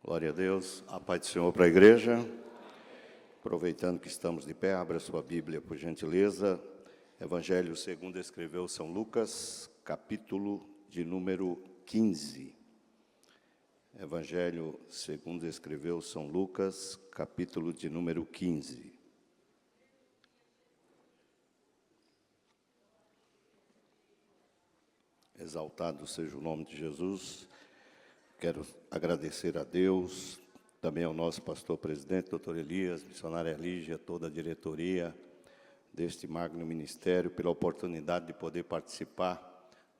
Glória a Deus. A paz do Senhor para a igreja. Aproveitando que estamos de pé, abra sua Bíblia, por gentileza. Evangelho segundo escreveu São Lucas, capítulo de número 15. Evangelho segundo escreveu São Lucas, capítulo de número 15. Exaltado seja o nome de Jesus. Quero agradecer a Deus, também ao nosso pastor presidente, doutor Elias, missionária Lígia, toda a diretoria deste magno ministério, pela oportunidade de poder participar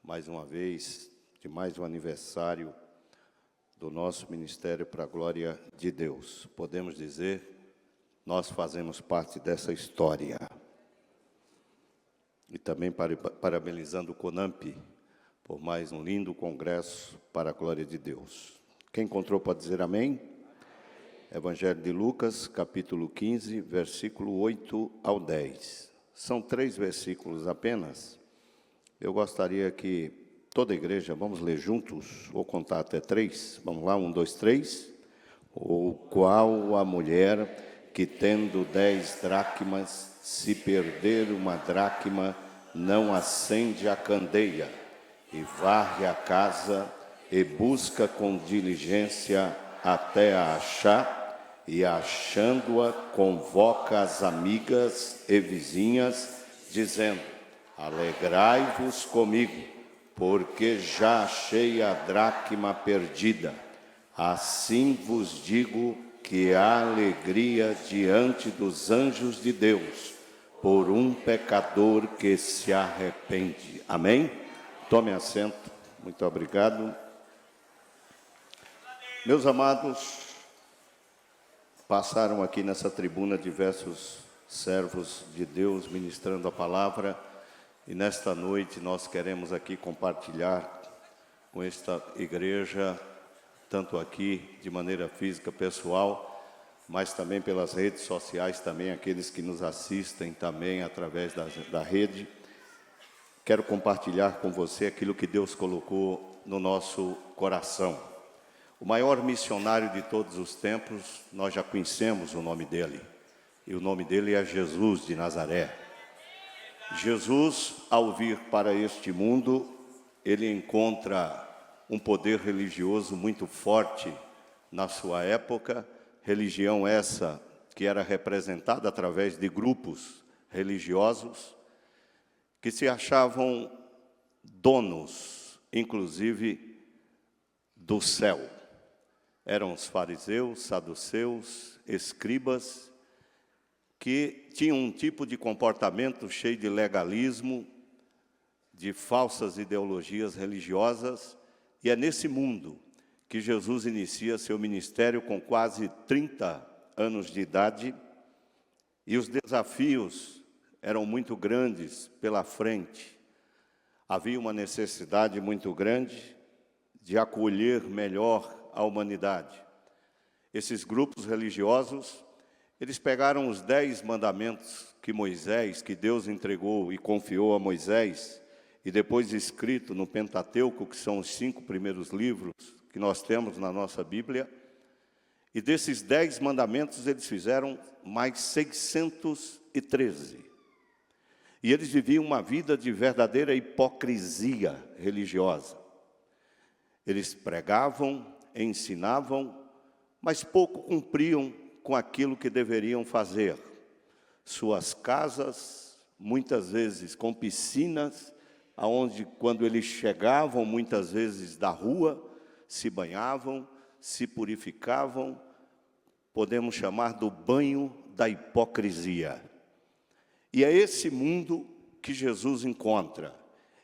mais uma vez de mais um aniversário do nosso ministério para a glória de Deus. Podemos dizer, nós fazemos parte dessa história. E também parabenizando o CONAMP por mais um lindo congresso para a glória de Deus. Quem encontrou pode dizer amém? Evangelho de Lucas, capítulo 15, versículo 8 ao 10. São 3 versículos apenas. Eu gostaria que toda a igreja, vamos ler juntos, ou contar até 3. Vamos lá, 1, 2, 3. Ou qual a mulher que tendo 10 dracmas, se perder uma dracma, não acende a candeia, e varre a casa, e busca com diligência até a achar, e achando-a, convoca as amigas e vizinhas, dizendo: alegrai-vos comigo, porque já achei a dracma perdida. Assim vos digo que há alegria diante dos anjos de Deus, por um pecador que se arrepende. Amém? Tome assento. Muito obrigado. Meus amados, passaram aqui nessa tribuna diversos servos de Deus ministrando a palavra, e nesta noite nós queremos aqui compartilhar com esta igreja, tanto aqui de maneira física, pessoal, mas também pelas redes sociais, também aqueles que nos assistem também através da rede. Quero compartilhar com você aquilo que Deus colocou no nosso coração. O maior missionário de todos os tempos, nós já conhecemos o nome dele. E o nome dele é Jesus de Nazaré. Jesus, ao vir para este mundo, ele encontra um poder religioso muito forte na sua época. Religião essa que era representada através de grupos religiosos, que se achavam donos, inclusive, do céu. Eram os fariseus, saduceus, escribas, que tinham um tipo de comportamento cheio de legalismo, de falsas ideologias religiosas, e é nesse mundo que Jesus inicia seu ministério com quase 30 anos de idade, e os desafios eram muito grandes pela frente. Havia uma necessidade muito grande de acolher melhor a humanidade. Esses grupos religiosos, eles pegaram os 10 mandamentos que Deus entregou e confiou a Moisés, e depois escrito no Pentateuco, que são os 5 primeiros livros que nós temos na nossa Bíblia, e desses 10 mandamentos eles fizeram mais 613. E eles viviam uma vida de verdadeira hipocrisia religiosa. Eles pregavam, ensinavam, mas pouco cumpriam com aquilo que deveriam fazer. Suas casas, muitas vezes com piscinas, aonde quando eles chegavam, muitas vezes da rua, se banhavam, se purificavam, podemos chamar do banho da hipocrisia. E é esse mundo que Jesus encontra,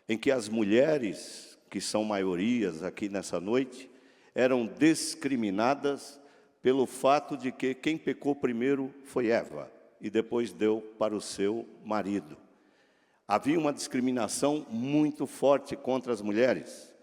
em que as mulheres, que são maiorias aqui nessa noite, eram discriminadas pelo fato de que quem pecou primeiro foi Eva, e depois deu para o seu marido. Havia uma discriminação muito forte contra as mulheres.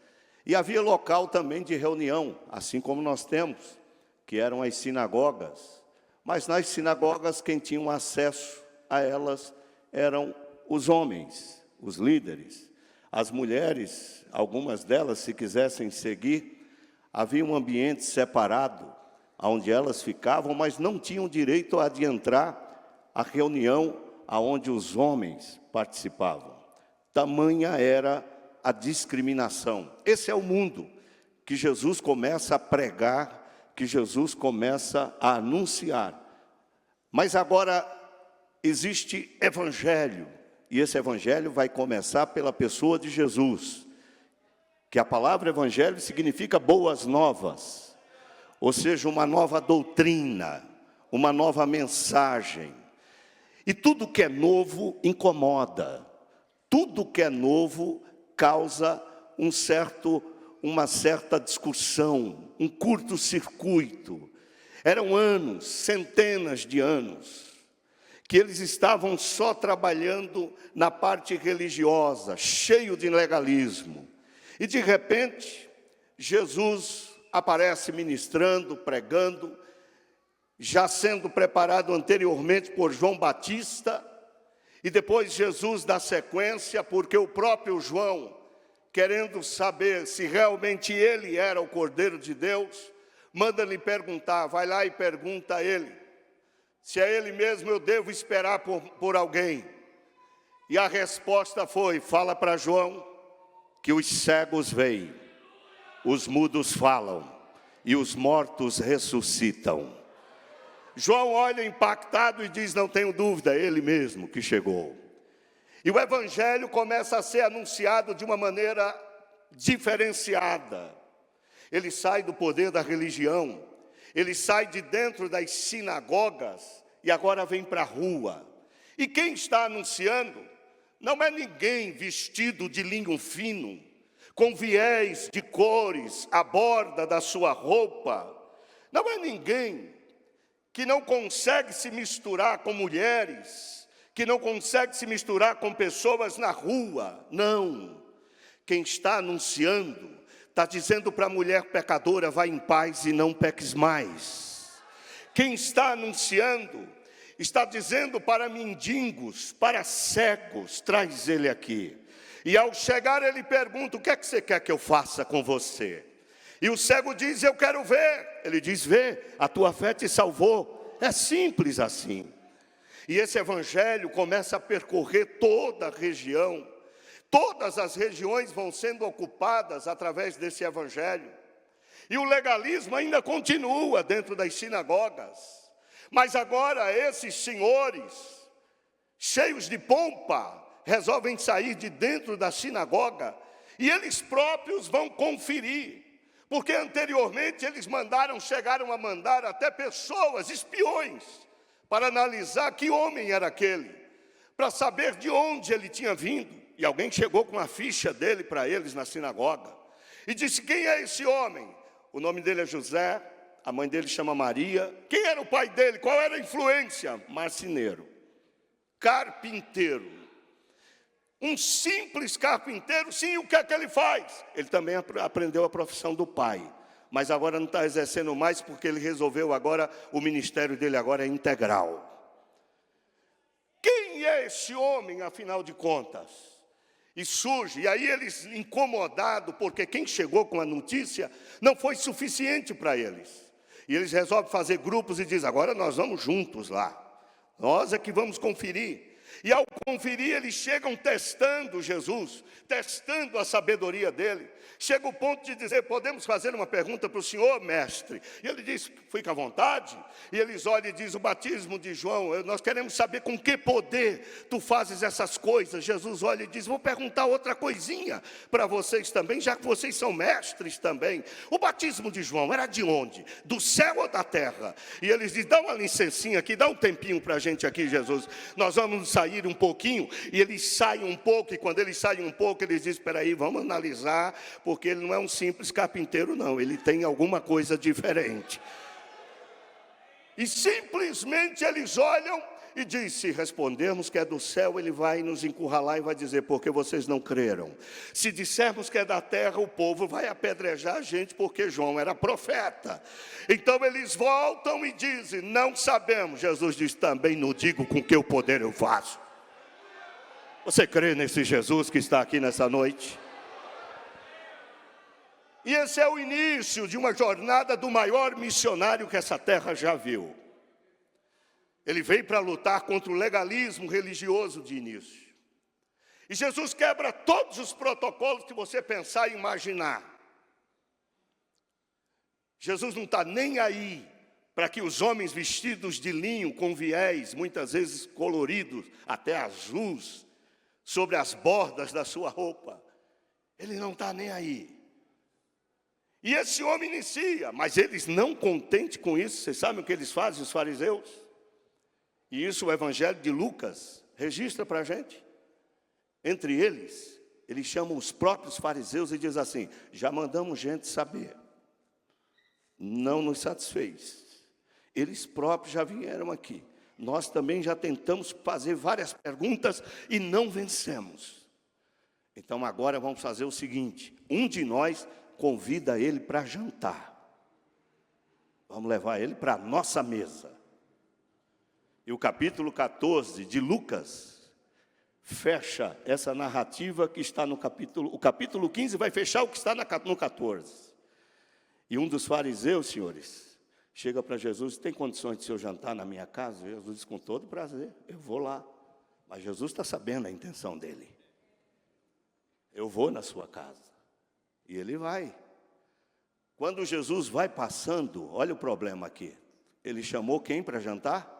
E havia local também de reunião, assim como nós temos, que eram as sinagogas. Mas nas sinagogas, quem tinha acesso a elas eram os homens, os líderes. As mulheres, algumas delas, se quisessem seguir, havia um ambiente separado onde elas ficavam, mas não tinham direito de entrar à reunião aonde os homens participavam. Tamanha era a discriminação. Esse é o mundo que Jesus começa a pregar, que Jesus começa a anunciar. Mas agora existe evangelho, e esse evangelho vai começar pela pessoa de Jesus, que a palavra evangelho significa boas novas, ou seja, uma nova doutrina, uma nova mensagem. E tudo que é novo incomoda, tudo que é novo causa uma certa discussão, um curto-circuito. Eram anos, centenas de anos, que eles estavam só trabalhando na parte religiosa, cheio de legalismo. E de repente, Jesus aparece ministrando, pregando, já sendo preparado anteriormente por João Batista, e depois Jesus dá sequência, porque o próprio João, querendo saber se realmente ele era o Cordeiro de Deus, manda-lhe perguntar, vai lá e pergunta a ele, se é ele mesmo eu devo esperar por alguém. E a resposta foi, fala para João, que os cegos veem, os mudos falam, e os mortos ressuscitam. João olha impactado e diz, não tenho dúvida, é ele mesmo que chegou. E o evangelho começa a ser anunciado de uma maneira diferenciada. Ele sai do poder da religião, ele sai de dentro das sinagogas e agora vem para a rua. E quem está anunciando não é ninguém vestido de linho fino, com viés de cores à borda da sua roupa. Não é ninguém que não consegue se misturar com mulheres, que não consegue se misturar com pessoas na rua. Não. Quem está anunciando, está dizendo para a mulher pecadora, vai em paz e não peques mais. Quem está anunciando, está dizendo para mendigos, para cegos, traz ele aqui. E ao chegar ele pergunta, o que é que você quer que eu faça com você? E o cego diz, eu quero ver. Ele diz, vê, a tua fé te salvou. É simples assim. E esse evangelho começa a percorrer toda a região. Todas as regiões vão sendo ocupadas através desse evangelho. E o legalismo ainda continua dentro das sinagogas. Mas agora esses senhores, cheios de pompa, resolvem sair de dentro da sinagoga. E eles próprios vão conferir. Porque anteriormente eles chegaram a mandar até pessoas, espiões, para analisar que homem era aquele, para saber de onde ele tinha vindo. E alguém chegou com a ficha dele para eles na sinagoga. E disse, quem é esse homem? O nome dele é José, a mãe dele chama Maria. Quem era o pai dele? Qual era a influência? Marceneiro, carpinteiro. Um simples carpinteiro, sim, o que é que ele faz? Ele também aprendeu a profissão do pai, mas agora não está exercendo mais, porque ele resolveu agora, o ministério dele agora é integral. Quem é esse homem, afinal de contas? E surge, e aí eles incomodados, porque quem chegou com a notícia não foi suficiente para eles. E eles resolvem fazer grupos e dizem, agora nós vamos juntos lá, nós é que vamos conferir. E ao conferir, eles chegam testando Jesus, testando a sabedoria dele. Chega o ponto de dizer, podemos fazer uma pergunta para o senhor, mestre? E ele diz, fica à vontade. E eles olham e dizem, o batismo de João, nós queremos saber com que poder tu fazes essas coisas. Jesus olha e diz, vou perguntar outra coisinha para vocês também, já que vocês são mestres também. O batismo de João era de onde? Do céu ou da terra? E eles dizem, dá uma licencinha aqui, dá um tempinho para a gente aqui, Jesus. Nós vamos sair um pouquinho. E eles saem um pouco, e quando eles saem um pouco, eles dizem, espera aí, vamos analisar, porque ele não é um simples carpinteiro, não. Ele tem alguma coisa diferente. E simplesmente eles olham e dizem, se respondermos que é do céu, ele vai nos encurralar e vai dizer, porque vocês não creram. Se dissermos que é da terra, o povo vai apedrejar a gente, porque João era profeta. Então eles voltam e dizem, não sabemos. Jesus diz, também não digo com que poder eu faço. Você crê nesse Jesus que está aqui nessa noite? E esse é o início de uma jornada do maior missionário que essa terra já viu. Ele veio para lutar contra o legalismo religioso de início. E Jesus quebra todos os protocolos que você pensar e imaginar. Jesus não está nem aí para que os homens vestidos de linho com viés, muitas vezes coloridos, até azuis, sobre as bordas da sua roupa. Ele não está nem aí. E esse homem inicia, mas eles não contentes com isso, vocês sabem o que eles fazem, os fariseus? E isso o Evangelho de Lucas registra para a gente. Entre eles, eles chamam os próprios fariseus e diz assim: já mandamos gente saber, não nos satisfez. Eles próprios já vieram aqui. Nós também já tentamos fazer várias perguntas e não vencemos. Então agora vamos fazer o seguinte: um de nós convida ele para jantar. Vamos levar ele para a nossa mesa. E o capítulo 14 de Lucas fecha essa narrativa que está no capítulo... O capítulo 15 vai fechar o que está no 14. E um dos fariseus, senhores, chega para Jesus: tem condições de seu jantar na minha casa? Jesus diz: com todo prazer, eu vou lá. Mas Jesus está sabendo a intenção dele. Eu vou na sua casa. E ele vai. Quando Jesus vai passando, olha o problema aqui. Ele chamou quem para jantar?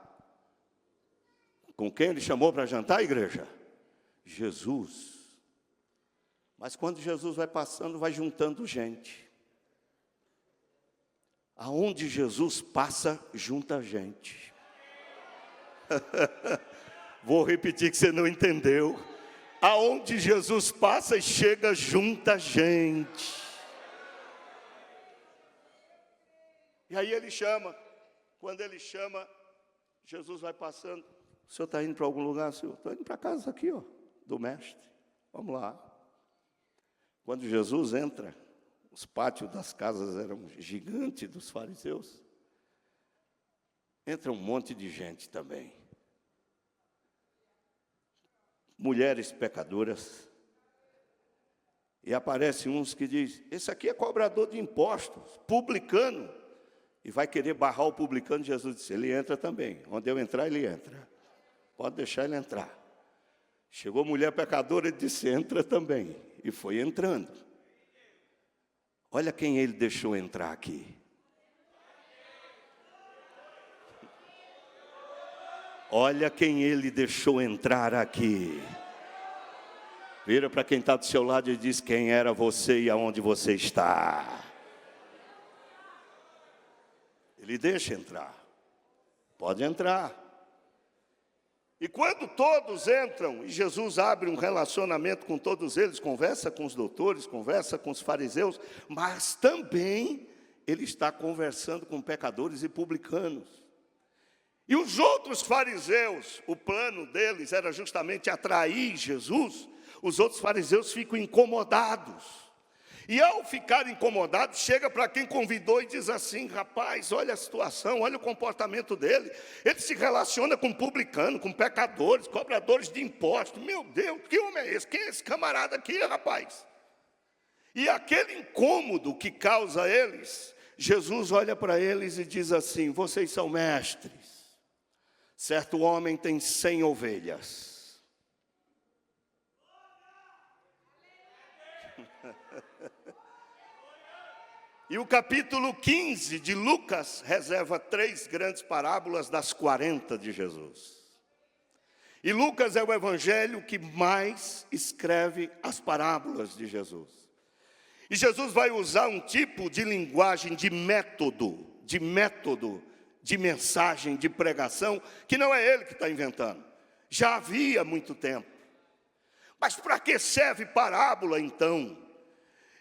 Com quem ele chamou para jantar, igreja? Jesus. Mas quando Jesus vai passando, vai juntando gente. Aonde Jesus passa, junta gente. Vou repetir que você não entendeu. Aonde Jesus passa e chega, junta gente. E aí ele chama. Quando ele chama, Jesus vai passando. O senhor está indo para algum lugar, senhor? Estou indo para a casa aqui, ó, do mestre. Vamos lá. Quando Jesus entra, os pátios das casas eram gigantes dos fariseus. Entra um monte de gente também. Mulheres pecadoras. E aparecem uns que dizem: esse aqui é cobrador de impostos, publicano. E vai querer barrar o publicano. Jesus disse: ele entra também. Onde eu entrar, ele entra. Pode deixar ele entrar. Chegou mulher pecadora e disse: entra também. E foi entrando. Olha quem ele deixou entrar aqui. Olha quem ele deixou entrar aqui. Vira para quem está do seu lado e diz: quem era você e aonde você está. Ele deixa entrar. Pode entrar. E quando todos entram, e Jesus abre um relacionamento com todos eles, conversa com os doutores, conversa com os fariseus, mas também ele está conversando com pecadores e publicanos. E os outros fariseus, o plano deles era justamente atrair Jesus. Os outros fariseus ficam incomodados. E ao ficar incomodado, chega para quem convidou e diz assim: rapaz, olha a situação, olha o comportamento dele. Ele se relaciona com publicano, com pecadores, cobradores de impostos. Meu Deus, que homem é esse? Quem é esse camarada aqui, rapaz? E aquele incômodo que causa a eles, Jesus olha para eles e diz assim: vocês são mestres. Certo homem tem 100 ovelhas. E o capítulo 15 de Lucas reserva 3 grandes parábolas das 40 de Jesus. E Lucas é o evangelho que mais escreve as parábolas de Jesus. E Jesus vai usar um tipo de linguagem, de método, de mensagem, de pregação, que não é ele que está inventando. Já havia há muito tempo. Mas para que serve parábola então?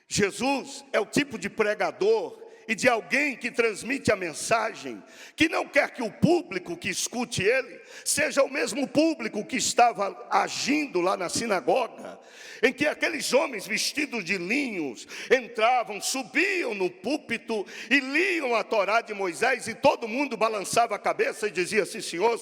Jesus é o tipo de pregador e de alguém que transmite a mensagem, que não quer que o público que escute ele seja o mesmo público que estava agindo lá na sinagoga, em que aqueles homens vestidos de linhos entravam, subiam no púlpito e liam a Torá de Moisés, e todo mundo balançava a cabeça e dizia: sim senhor,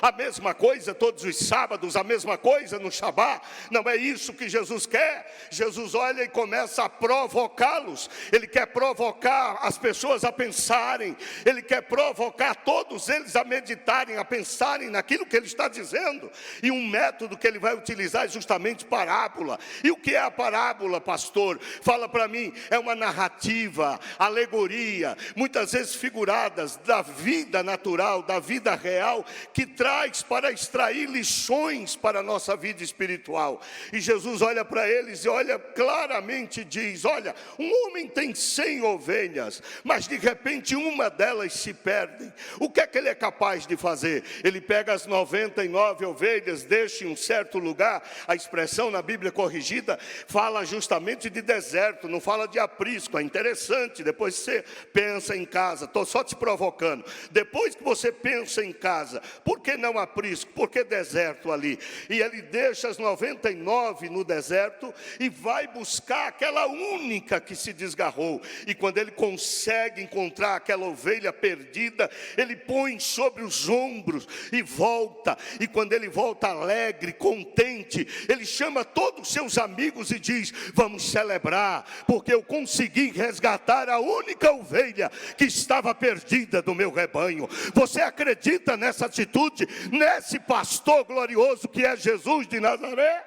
a mesma coisa todos os sábados, a mesma coisa no Shabá. Não é isso que Jesus quer. Jesus olha e começa a provocá-los. Ele quer provocar as pessoas a pensarem, ele quer provocar todos eles a meditarem, a pensarem naquilo que ele está dizendo. E um método que ele vai utilizar é justamente parábola. E o que é a parábola, pastor? Fala para mim. É uma narrativa, alegoria, muitas vezes figuradas, da vida natural, da vida real, que traz para extrair lições para a nossa vida espiritual. E Jesus olha para eles e olha claramente e diz: olha, um homem tem 100 ovelhas, mas de repente uma delas se perde. O que é que ele é capaz de fazer? Ele pega as 99 ovelhas, deixa em um certo lugar. A expressão na Bíblia corrigida fala justamente de deserto, não fala de aprisco. É interessante, depois você pensa em casa. Estou só te provocando. Depois que você pensa em casa, por que não aprisco? Por que deserto ali? E ele deixa as 99 no deserto e vai buscar aquela única que se desgarrou. E quando ele consegue encontrar aquela ovelha perdida, ele põe sobre os ombros e volta. E quando ele volta alegre, contente, ele chama todos os seus amigos e diz: vamos celebrar, porque eu consegui resgatar a única ovelha que estava perdida do meu rebanho. Você acredita nessa atitude, nesse pastor glorioso que é Jesus de Nazaré?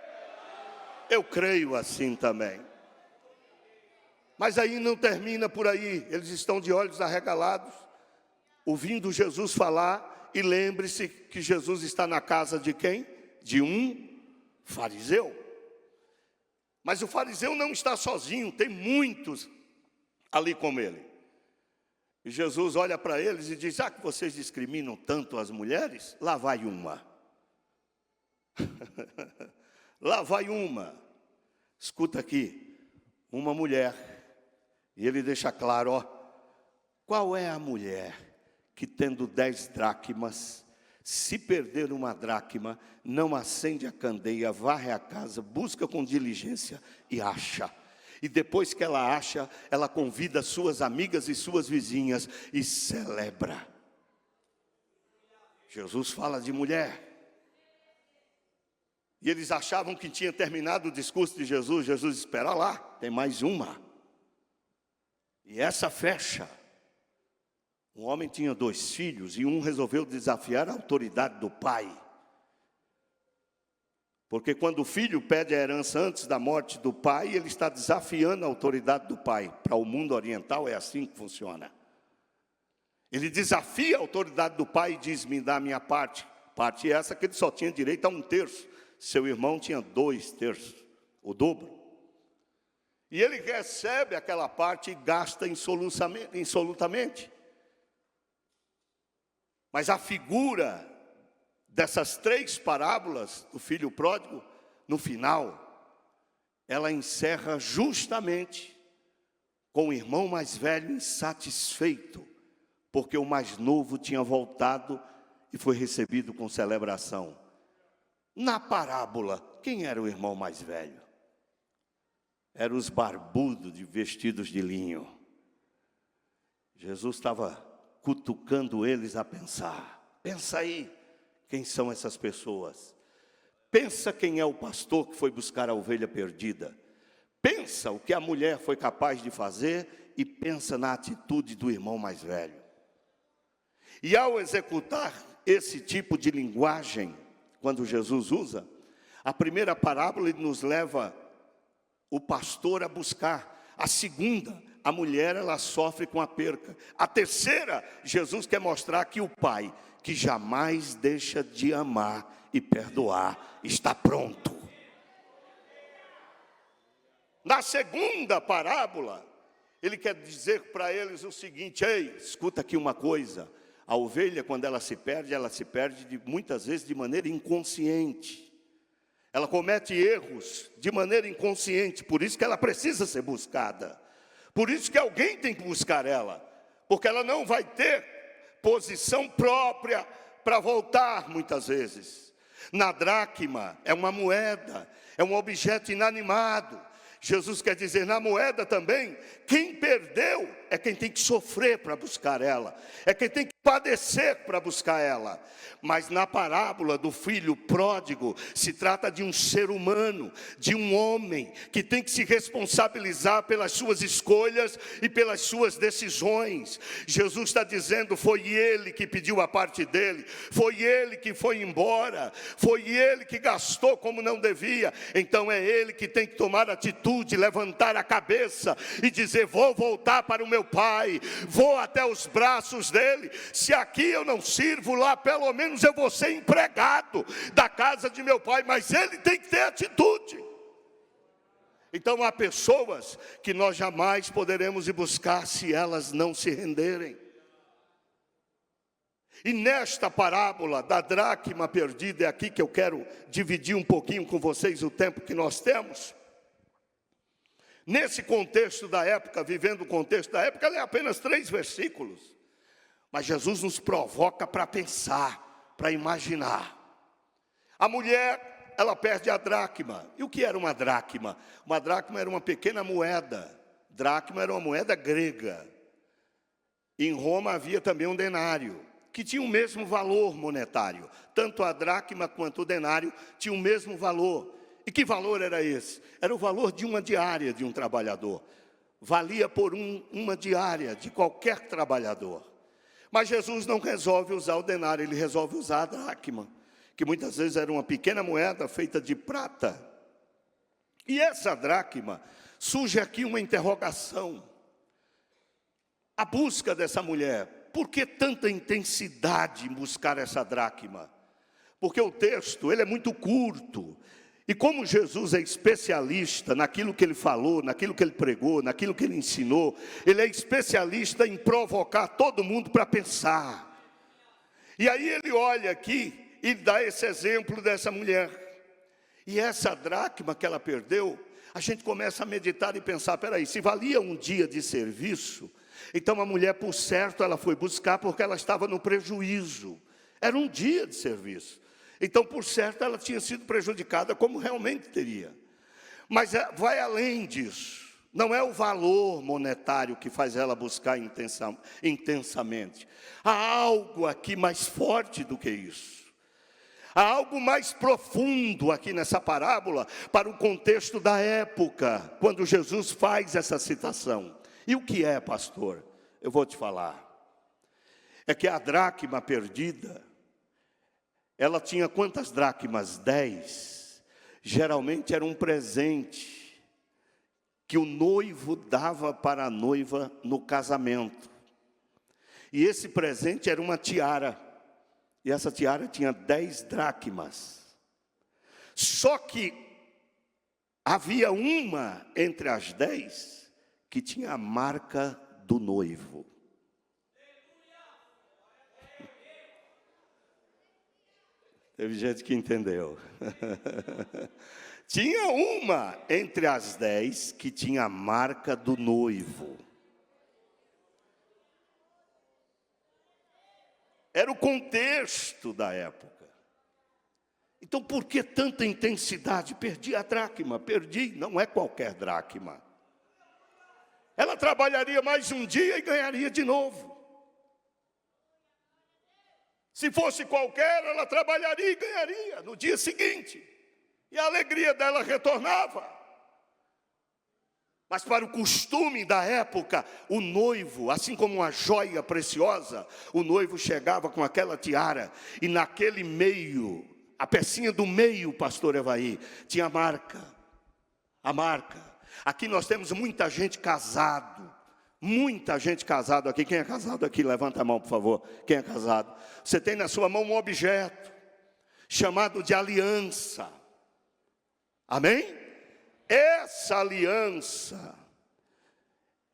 Eu creio assim também. Mas aí não termina por aí. Eles estão de olhos arregalados, ouvindo Jesus falar. E lembre-se que Jesus está na casa de quem? De um fariseu. Mas o fariseu não está sozinho, tem muitos ali com ele. E Jesus olha para eles e diz: já que vocês discriminam tanto as mulheres, lá vai uma. Lá vai uma. Escuta aqui, uma mulher. E ele deixa claro, ó, qual é a mulher que tendo 10 dracmas, se perder uma dracma, não acende a candeia, varre a casa, busca com diligência e acha. E depois que ela acha, ela convida suas amigas e suas vizinhas e celebra. Jesus fala de mulher. E eles achavam que tinha terminado o discurso de Jesus. Jesus, espera lá, tem mais uma. E essa fecha. Um homem tinha 2 filhos e um resolveu desafiar a autoridade do pai. Porque quando o filho pede a herança antes da morte do pai, ele está desafiando a autoridade do pai. Para o mundo oriental é assim que funciona. Ele desafia a autoridade do pai e diz: me dá a minha parte. Parte essa que ele só tinha direito a 1/3. Seu irmão tinha 2/3, o dobro. E ele recebe aquela parte e gasta insolutamente. Mas a figura dessas 3 parábolas do filho pródigo, no final, ela encerra justamente com o irmão mais velho insatisfeito, porque o mais novo tinha voltado e foi recebido com celebração. Na parábola, quem era o irmão mais velho? Eram os barbudos de vestidos de linho. Jesus estava cutucando eles a pensar. Pensa aí, quem são essas pessoas? Pensa quem é o pastor que foi buscar a ovelha perdida. Pensa o que a mulher foi capaz de fazer e pensa na atitude do irmão mais velho. E ao executar esse tipo de linguagem, quando Jesus usa, a primeira parábola ele nos leva o pastor a buscar. A segunda, a mulher, ela sofre com a perca. A terceira, Jesus quer mostrar que o pai, que jamais deixa de amar e perdoar, está pronto. Na segunda parábola, ele quer dizer para eles o seguinte: ei, escuta aqui uma coisa. A ovelha, quando ela se perde muitas vezes de maneira inconsciente. Ela comete erros de maneira inconsciente, por isso que ela precisa ser buscada. Por isso que alguém tem que buscar ela, porque ela não vai ter posição própria para voltar muitas vezes. Na dracma é uma moeda, é um objeto inanimado. Jesus quer dizer, na moeda também, quem perdeu é quem tem que sofrer para buscar ela, é quem tem que padecer para buscar ela. Mas na parábola do filho pródigo, se trata de um ser humano, de um homem, que tem que se responsabilizar pelas suas escolhas e pelas suas decisões. Jesus está dizendo, foi ele que pediu a parte dele, foi ele que foi embora, foi ele que gastou como não devia, então é ele que tem que tomar atitude, levantar a cabeça e dizer, vou voltar para o meu pai, vou até os braços dele. Se aqui eu não sirvo, lá pelo menos eu vou ser empregado da casa de meu pai, mas ele tem que ter atitude. Então há pessoas que nós jamais poderemos ir buscar se elas não se renderem. E nesta parábola da dracma perdida, é aqui que eu quero dividir um pouquinho com vocês o tempo que nós temos. Nesse contexto da época, vivendo o contexto da época, é apenas 3 versículos. Mas Jesus nos provoca para pensar, para imaginar. A mulher, ela perde a dracma. E o que era uma dracma? Uma dracma era uma pequena moeda. Dracma era uma moeda grega. Em Roma havia também um denário, que tinha o mesmo valor monetário. Tanto a dracma quanto o denário tinham o mesmo valor. E que valor era esse? Era o valor de uma diária de um trabalhador. Valia por uma diária de qualquer trabalhador. Mas Jesus não resolve usar o denário, ele resolve usar a dracma, que muitas vezes era uma pequena moeda feita de prata. E essa dracma, surge aqui uma interrogação. A busca dessa mulher, por que tanta intensidade em buscar essa dracma? Porque o texto, ele é muito curto. E como Jesus é especialista naquilo que ele falou, naquilo que ele pregou, naquilo que ele ensinou, ele é especialista em provocar todo mundo para pensar. E aí ele olha aqui e dá esse exemplo dessa mulher. E essa dracma que ela perdeu, a gente começa a meditar e pensar, peraí, se valia um dia de serviço, então a mulher, por certo, ela foi buscar porque ela estava no prejuízo. Era um dia de serviço. Então, por certo, ela tinha sido prejudicada, como realmente teria. Mas vai além disso. Não é o valor monetário que faz ela buscar intensamente. Há algo aqui mais forte do que isso. Há algo mais profundo aqui nessa parábola, para o contexto da época, quando Jesus faz essa citação. E o que é, pastor? Eu vou te falar. É que a dracma perdida, ela tinha quantas dracmas? 10. Geralmente era um presente que o noivo dava para a noiva no casamento. E esse presente era uma tiara. E essa tiara tinha 10 dracmas. Só que havia uma entre as 10 que tinha a marca do noivo. Teve gente que entendeu. Tinha uma entre as 10 que tinha a marca do noivo. Era o contexto da época. Então, por que tanta intensidade? Perdi a dracma, perdi, não é qualquer dracma. Ela trabalharia mais um dia e ganharia de novo. Se fosse qualquer, ela trabalharia e ganharia no dia seguinte. E a alegria dela retornava. Mas para o costume da época, o noivo, assim como uma joia preciosa, o noivo chegava com aquela tiara. E naquele meio, a pecinha do meio, pastor Evaí, tinha a marca. A marca. Aqui nós temos muita gente casado. Muita gente casado aqui. Quem é casado aqui? Levanta a mão, por favor. Quem é casado? Você tem na sua mão um objeto chamado de aliança. Amém? Essa aliança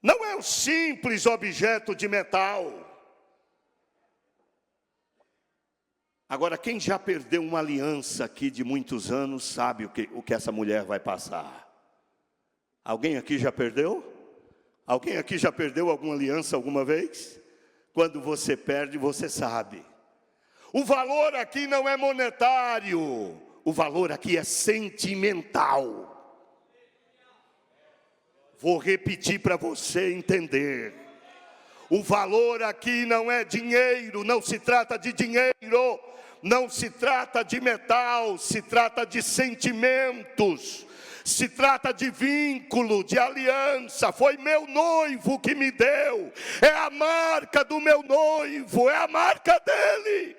não é um simples objeto de metal. Agora, quem já perdeu uma aliança aqui de muitos anos sabe o que essa mulher vai passar. Alguém aqui já perdeu? Alguém aqui já perdeu alguma aliança alguma vez? Quando você perde, você sabe. O valor aqui não é monetário, o valor aqui é sentimental. Vou repetir para você entender. O valor aqui não é dinheiro, não se trata de dinheiro, não se trata de metal, se trata de sentimentos, se trata de vínculo, de aliança. Foi meu noivo que me deu, é a marca do meu noivo, é a marca dele.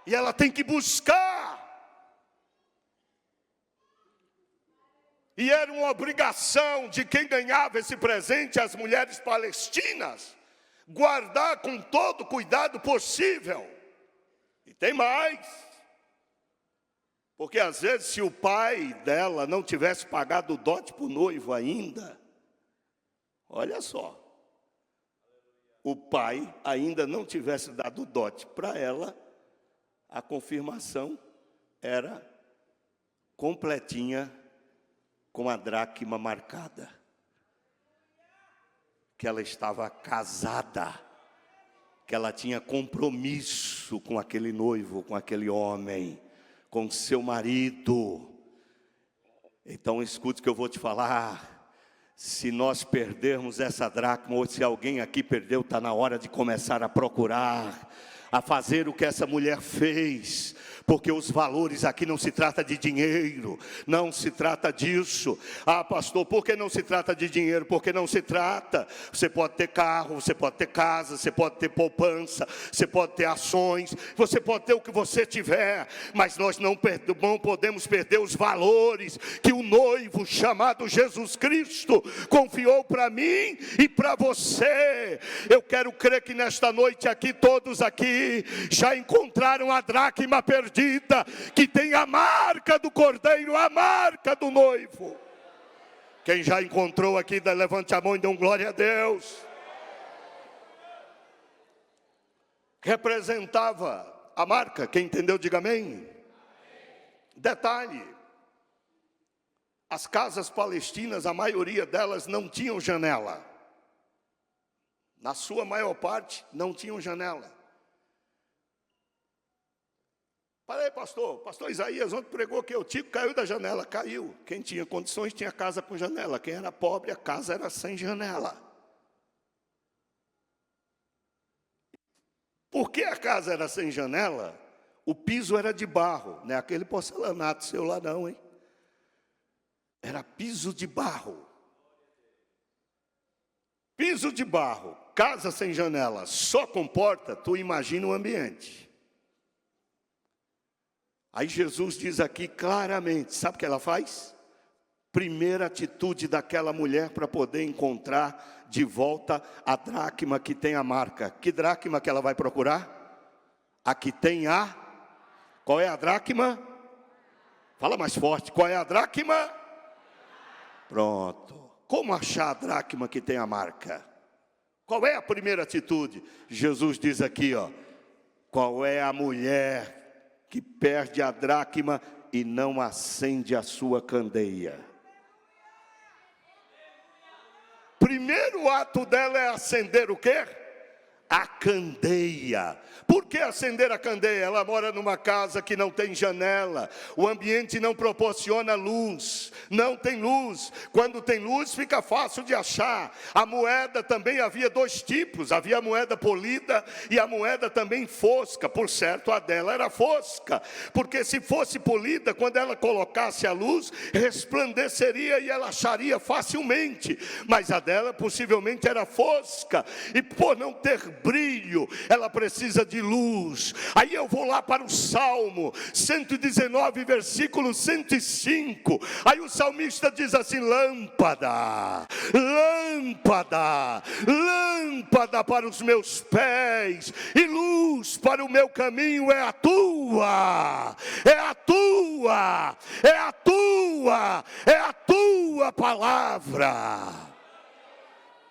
E ela tem que buscar. E era uma obrigação de quem ganhava esse presente, as mulheres palestinas, guardar com todo o cuidado possível. E tem mais. Porque às vezes, se o pai dela não tivesse pagado o dote para o noivo ainda, olha só, o pai ainda não tivesse dado o dote para ela, a confirmação era completinha, com a dracma marcada, que ela estava casada, que ela tinha compromisso com aquele noivo, com aquele homem, com seu marido. Então escute o que eu vou te falar. Se nós perdermos essa dracma, ou se alguém aqui perdeu, está na hora de começar a procurar, a fazer o que essa mulher fez. Porque os valores aqui não se trata de dinheiro, não se trata disso. Ah, pastor, por que não se trata de dinheiro? Porque não se trata. Você pode ter carro, você pode ter casa, você pode ter poupança, você pode ter ações, você pode ter o que você tiver, mas nós não podemos perder os valores que o noivo chamado Jesus Cristo confiou para mim e para você. Eu quero crer que nesta noite aqui, todos aqui já encontraram a dracma perdida, que tem a marca do cordeiro, a marca do noivo. Quem já encontrou aqui, levante a mão e dê glória a Deus. Representava a marca, quem entendeu diga amém. Detalhe, as casas palestinas, a maioria delas não tinham janela. Na sua maior parte não tinham janela. Para aí, pastor Isaías ontem pregou que o Tico caiu da janela. Caiu. Quem tinha condições tinha casa com janela. Quem era pobre, a casa era sem janela. Por que a casa era sem janela? O piso era de barro, não é aquele porcelanato seu lá não, hein? Era piso de barro. Piso de barro, casa sem janela, só com porta, tu imagina o ambiente. Aí Jesus diz aqui claramente, sabe o que ela faz? Primeira atitude daquela mulher para poder encontrar de volta a dracma que tem a marca. Que dracma que ela vai procurar? A que tem a... Qual é a dracma? Fala mais forte, qual é a dracma? Pronto. Como achar a dracma que tem a marca? Qual é a primeira atitude? Jesus diz aqui, ó, qual é a mulher que perde a dracma e não acende a sua candeia? Primeiro ato dela é acender o quê? A candeia. Por que acender a candeia? Ela mora numa casa que não tem janela, o ambiente não proporciona luz, não tem luz. Quando tem luz fica fácil de achar. A moeda também havia dois tipos, havia a moeda polida e a moeda também fosca. Por certo, a dela era fosca, porque se fosse polida, quando ela colocasse a luz, resplandeceria e ela acharia facilmente. Mas a dela possivelmente era fosca, e por não ter brilho, ela precisa de luz. Aí eu vou lá para o Salmo 119, versículo 105. Aí o salmista diz assim: lâmpada, lâmpada, lâmpada para os meus pés e luz para o meu caminho é a tua, é a tua, é a tua, é a tua palavra.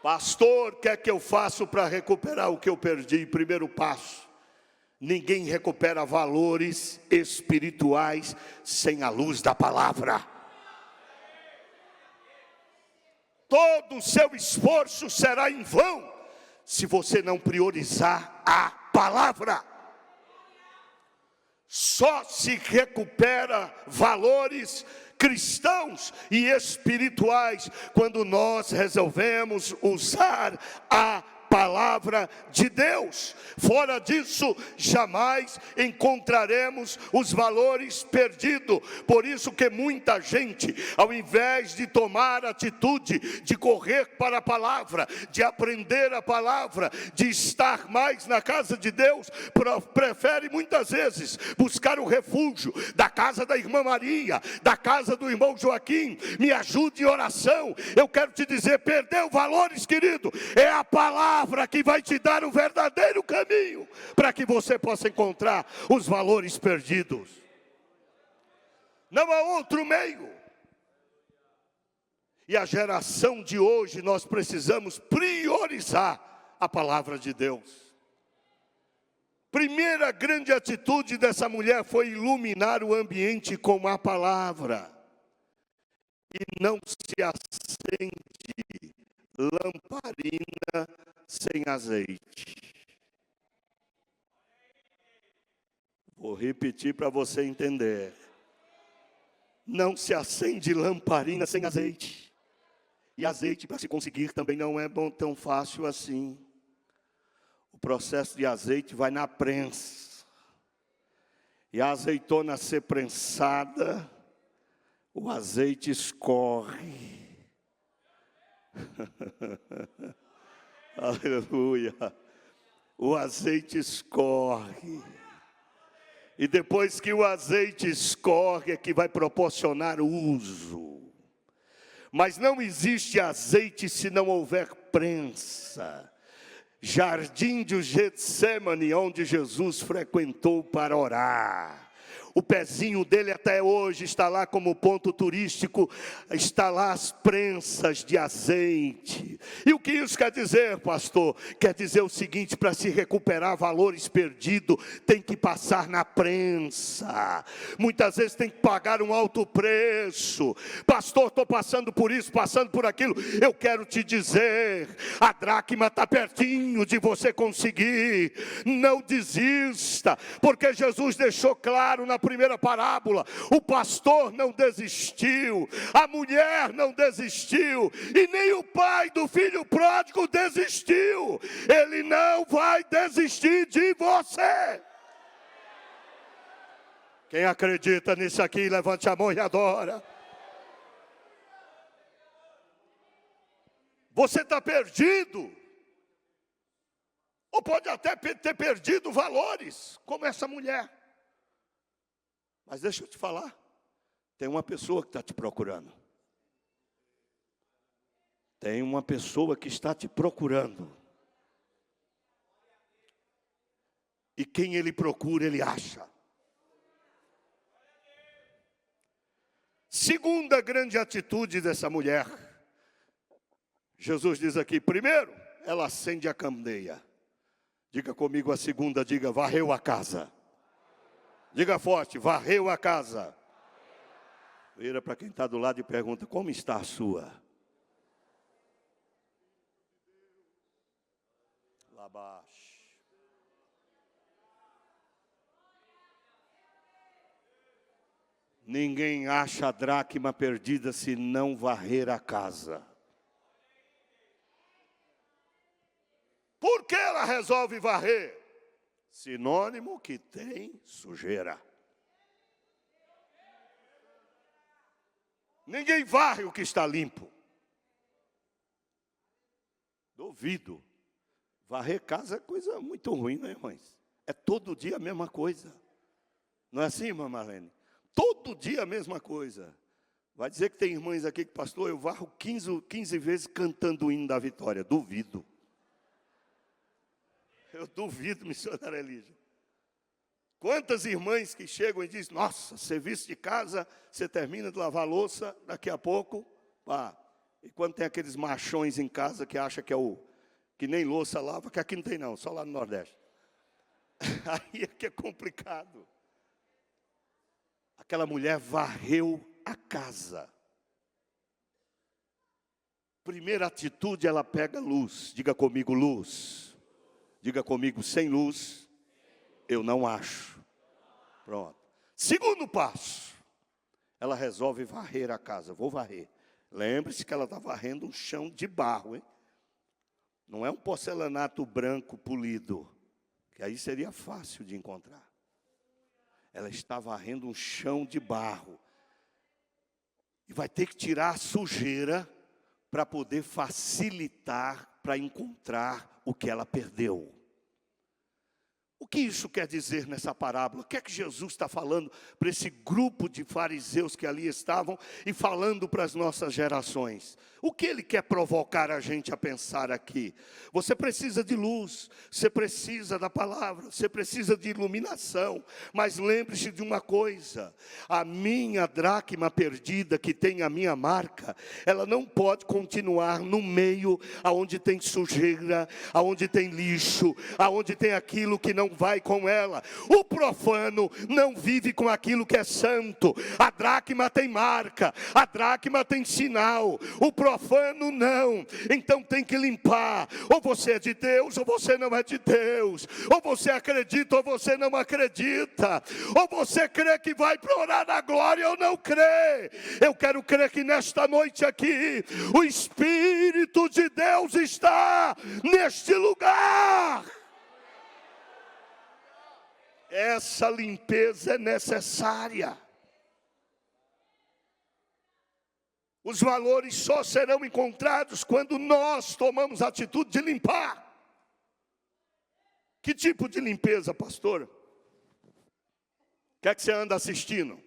Pastor, o que é que eu faço para recuperar o que eu perdi? Primeiro passo: ninguém recupera valores espirituais sem a luz da palavra. todo o seu esforço será em vão se você não priorizar a palavra. Só se recupera valores cristãos e espirituais quando nós resolvemos usar a palavra de Deus. Fora disso, jamais encontraremos os valores perdidos. Por isso que muita gente, ao invés de tomar atitude, de correr para a palavra, de aprender a palavra, de estar mais na casa de Deus, prefere muitas vezes buscar o refúgio da casa da irmã Maria, da casa do irmão Joaquim. Me ajude em oração. Eu quero te dizer, perdeu valores, querido. É a palavra que vai te dar o verdadeiro caminho para que você possa encontrar os valores perdidos. Não há outro meio. E a geração de hoje, nós precisamos priorizar a palavra de Deus. Primeira grande atitude dessa mulher foi iluminar o ambiente com a palavra. E não se acende lamparina sem azeite. Vou repetir para você entender. Não se acende lamparina sem azeite. E azeite, para se conseguir, também não é tão fácil assim. O processo de azeite vai na prensa. E a azeitona ser prensada, o azeite escorre. Aleluia. O azeite escorre. E depois que o azeite escorre, é que vai proporcionar uso. Mas não existe azeite se não houver prensa. Jardim de Getsemane, onde Jesus frequentou para orar. O pezinho dele até hoje está lá como ponto turístico, está lá as prensas de azeite. E o que isso quer dizer, pastor? Quer dizer o seguinte: para se recuperar valores perdidos, tem que passar na prensa. Muitas vezes tem que pagar um alto preço. Pastor, estou passando por isso, passando por aquilo. Eu quero te dizer, a dracma está pertinho de você conseguir. Não desista, porque Jesus deixou claro na primeira parábola: o pastor não desistiu, a mulher não desistiu, e nem o pai do filho pródigo desistiu. Ele não vai desistir de você. Quem acredita nisso aqui, levante a mão e adora. Você está perdido, ou pode até ter perdido valores, como essa mulher. Mas deixa eu te falar, tem uma pessoa que está te procurando. Tem uma pessoa que está te procurando. E quem ele procura, ele acha. Segunda grande atitude dessa mulher. Jesus diz aqui, primeiro, ela acende a candeia. Diga comigo a segunda, diga, varreu a casa. Diga forte, varreu a casa. Vira para quem está do lado e pergunta, como está a sua? Lá baixo. Ninguém acha a dracma perdida se não varrer a casa. Por que ela resolve varrer? Sinônimo que tem sujeira. Ninguém varre o que está limpo. Duvido. Varrer casa é coisa muito ruim, né, irmãs? É todo dia a mesma coisa. Não é assim, irmã Marlene? Todo dia a mesma coisa. Vai dizer que tem irmãs aqui que, pastor, eu varro 15 vezes cantando o hino da vitória. Duvido. Eu duvido, missionária Elígia. Quantas irmãs que chegam e dizem, nossa, serviço de casa, você termina de lavar a louça, daqui a pouco, pá. E quando tem aqueles machões em casa que acham que é que nem louça lava, que aqui não tem não, só lá no Nordeste. Aí é que é complicado. Aquela mulher varreu a casa. primeira atitude, ela pega luz. Diga comigo, luz. Diga comigo, sem luz, eu não acho. Pronto. Segundo passo, ela resolve varrer a casa. Vou varrer. Lembre-se que ela está varrendo um chão de barro, hein? Não é um porcelanato branco polido, que aí seria fácil de encontrar. Ela está varrendo um chão de barro. E vai ter que tirar a sujeira para poder facilitar, para encontrar o que ela perdeu. O que isso quer dizer nessa parábola? O que é que Jesus está falando para esse grupo de fariseus que ali estavam e falando para as nossas gerações? O que ele quer provocar a gente a pensar aqui? Você precisa de luz, você precisa da palavra, você precisa de iluminação. Mas lembre-se de uma coisa: a minha dracma perdida, que tem a minha marca, ela não pode continuar no meio aonde tem sujeira, aonde tem lixo, aonde tem aquilo que não vai com ela. O profano não vive com aquilo que é santo. A dracma tem marca, a dracma tem sinal. O profano não. Então tem que limpar. Ou você é de Deus ou você não é de Deus. Ou você acredita ou você não acredita. Ou você crê que vai morar na glória ou não crê. Eu quero crer que nesta noite aqui o Espírito de Deus está neste lugar. Essa limpeza é necessária. Os valores só serão encontrados quando nós tomamos a atitude de limpar. Que tipo de limpeza, pastor? O que é que você anda assistindo?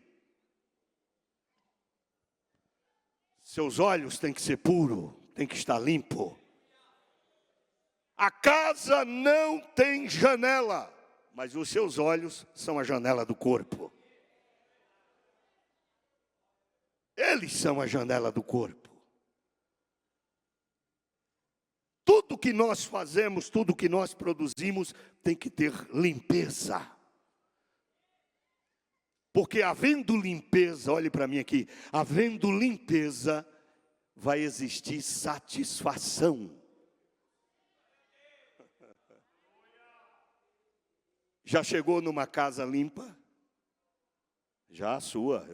Seus olhos têm que ser puros, tem que estar limpo. A casa não tem janela, mas os seus olhos são a janela do corpo. Eles são a janela do corpo. Tudo que nós fazemos, tudo que nós produzimos, tem que ter limpeza. Porque havendo limpeza, olhe para mim aqui, havendo limpeza, vai existir satisfação. Já chegou numa casa limpa? Já a sua.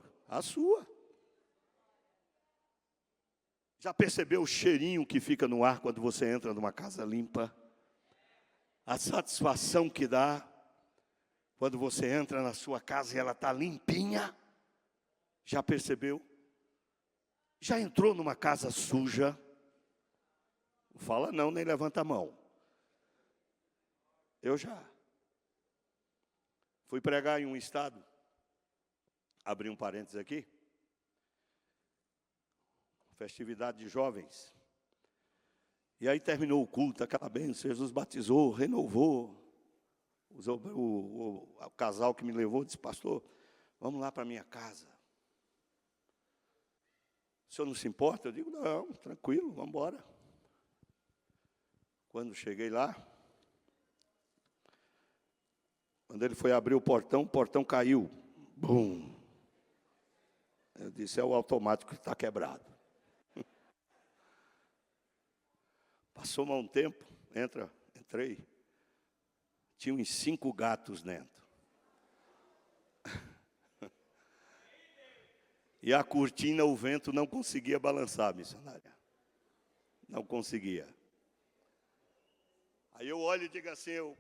Já percebeu o cheirinho que fica no ar quando você entra numa casa limpa? A satisfação que dá quando você entra na sua casa e ela está limpinha? Já percebeu? Já entrou numa casa suja? Não fala não, nem levanta a mão. Eu já. Fui pregar em um estado, abri um parênteses aqui, festividade de jovens. E aí terminou o culto, aquela bênção, Jesus batizou, renovou. O casal que me levou disse: pastor, vamos lá para a minha casa. O senhor não se importa? Eu digo: não, tranquilo, vamos embora. Quando cheguei lá, quando ele foi abrir o portão caiu. Bum! Eu disse: é o automático que está quebrado. Passou um tempo, entrei. Tinha uns 5 gatos dentro. E a cortina, o vento não conseguia balançar, missionária. Não conseguia. Aí eu olho e digo assim: eu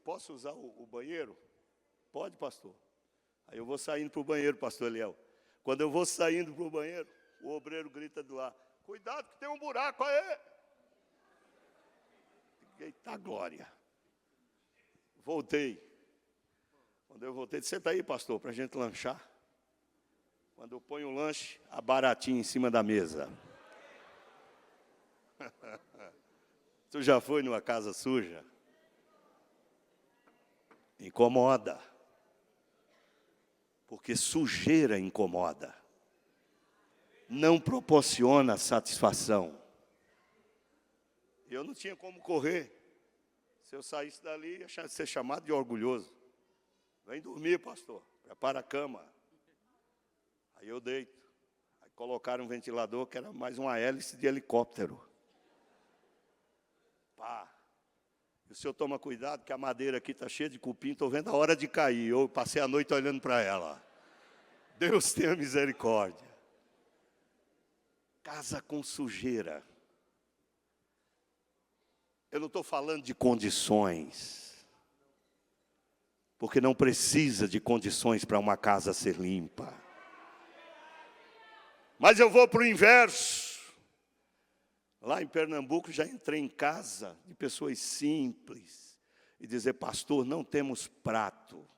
posso usar o banheiro? Pode, pastor. Aí eu vou saindo para o banheiro, pastor Eliel. Quando eu vou saindo para o banheiro, o obreiro grita do lado: cuidado que tem um buraco aí. Eita glória. Voltei. Quando eu voltei, disse: senta aí, pastor, para a gente lanchar. Quando eu ponho o lanche, a baratinha em cima da mesa. Tu já foi numa casa suja? Incomoda. Porque sujeira incomoda. Não proporciona satisfação. Eu não tinha como correr. Se eu saísse dali, ia ser chamado de orgulhoso. Vem dormir, pastor. Prepara a cama. Aí eu deito. Aí Colocaram um ventilador que era mais uma hélice de helicóptero. Pá. E o senhor toma cuidado que a madeira aqui está cheia de cupim, estou vendo a hora de cair. Eu passei a noite olhando para ela. Deus tenha misericórdia. Casa com sujeira. Eu não estou falando de condições. Porque não precisa de condições para uma casa ser limpa. Mas eu vou para o inverso. Lá em Pernambuco já entrei em casa de pessoas simples e dizer, pastor, não temos prato.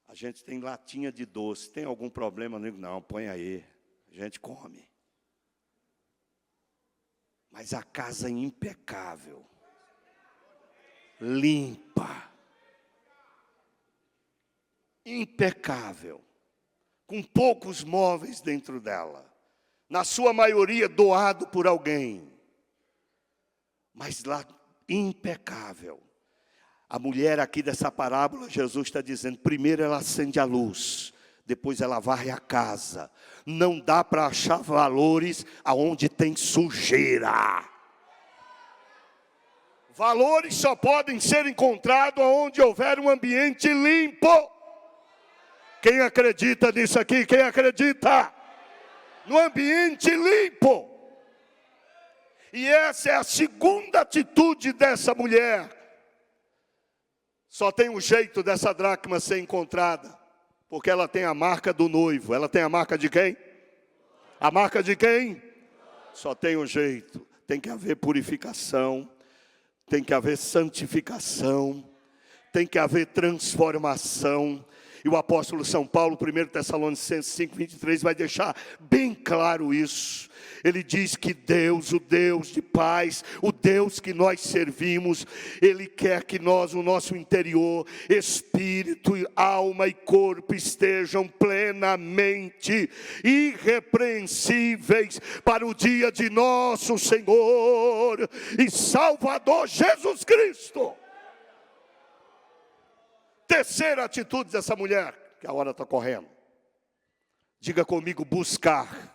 A gente tem latinha de doce. Tem algum problema? Não, põe aí. A gente come. Mas a casa é impecável. Limpa. Impecável. Com poucos móveis dentro dela. Na sua maioria doado por alguém. Mas lá, impecável. A mulher aqui dessa parábola, Jesus está dizendo, primeiro ela acende a luz, depois ela varre a casa. Não dá para achar valores aonde tem sujeira. Valores só podem ser encontrados aonde houver um ambiente limpo. Quem acredita nisso aqui? Quem acredita? No ambiente limpo. E essa é a segunda atitude dessa mulher. Só tem um jeito dessa dracma ser encontrada. Porque ela tem a marca do noivo. Ela tem a marca de quem? A marca de quem? Só tem um jeito. Tem que haver purificação. Tem que haver santificação. Tem que haver transformação. E o apóstolo São Paulo, 1 Tessalonicenses 5:23, vai deixar bem claro isso. Ele diz que Deus, o Deus de paz, o Deus que nós servimos, Ele quer que nós, o nosso interior, espírito, alma e corpo estejam plenamente irrepreensíveis para o dia de nosso Senhor e Salvador Jesus Cristo. Terceira atitude dessa mulher, que a hora está correndo. Diga comigo, buscar.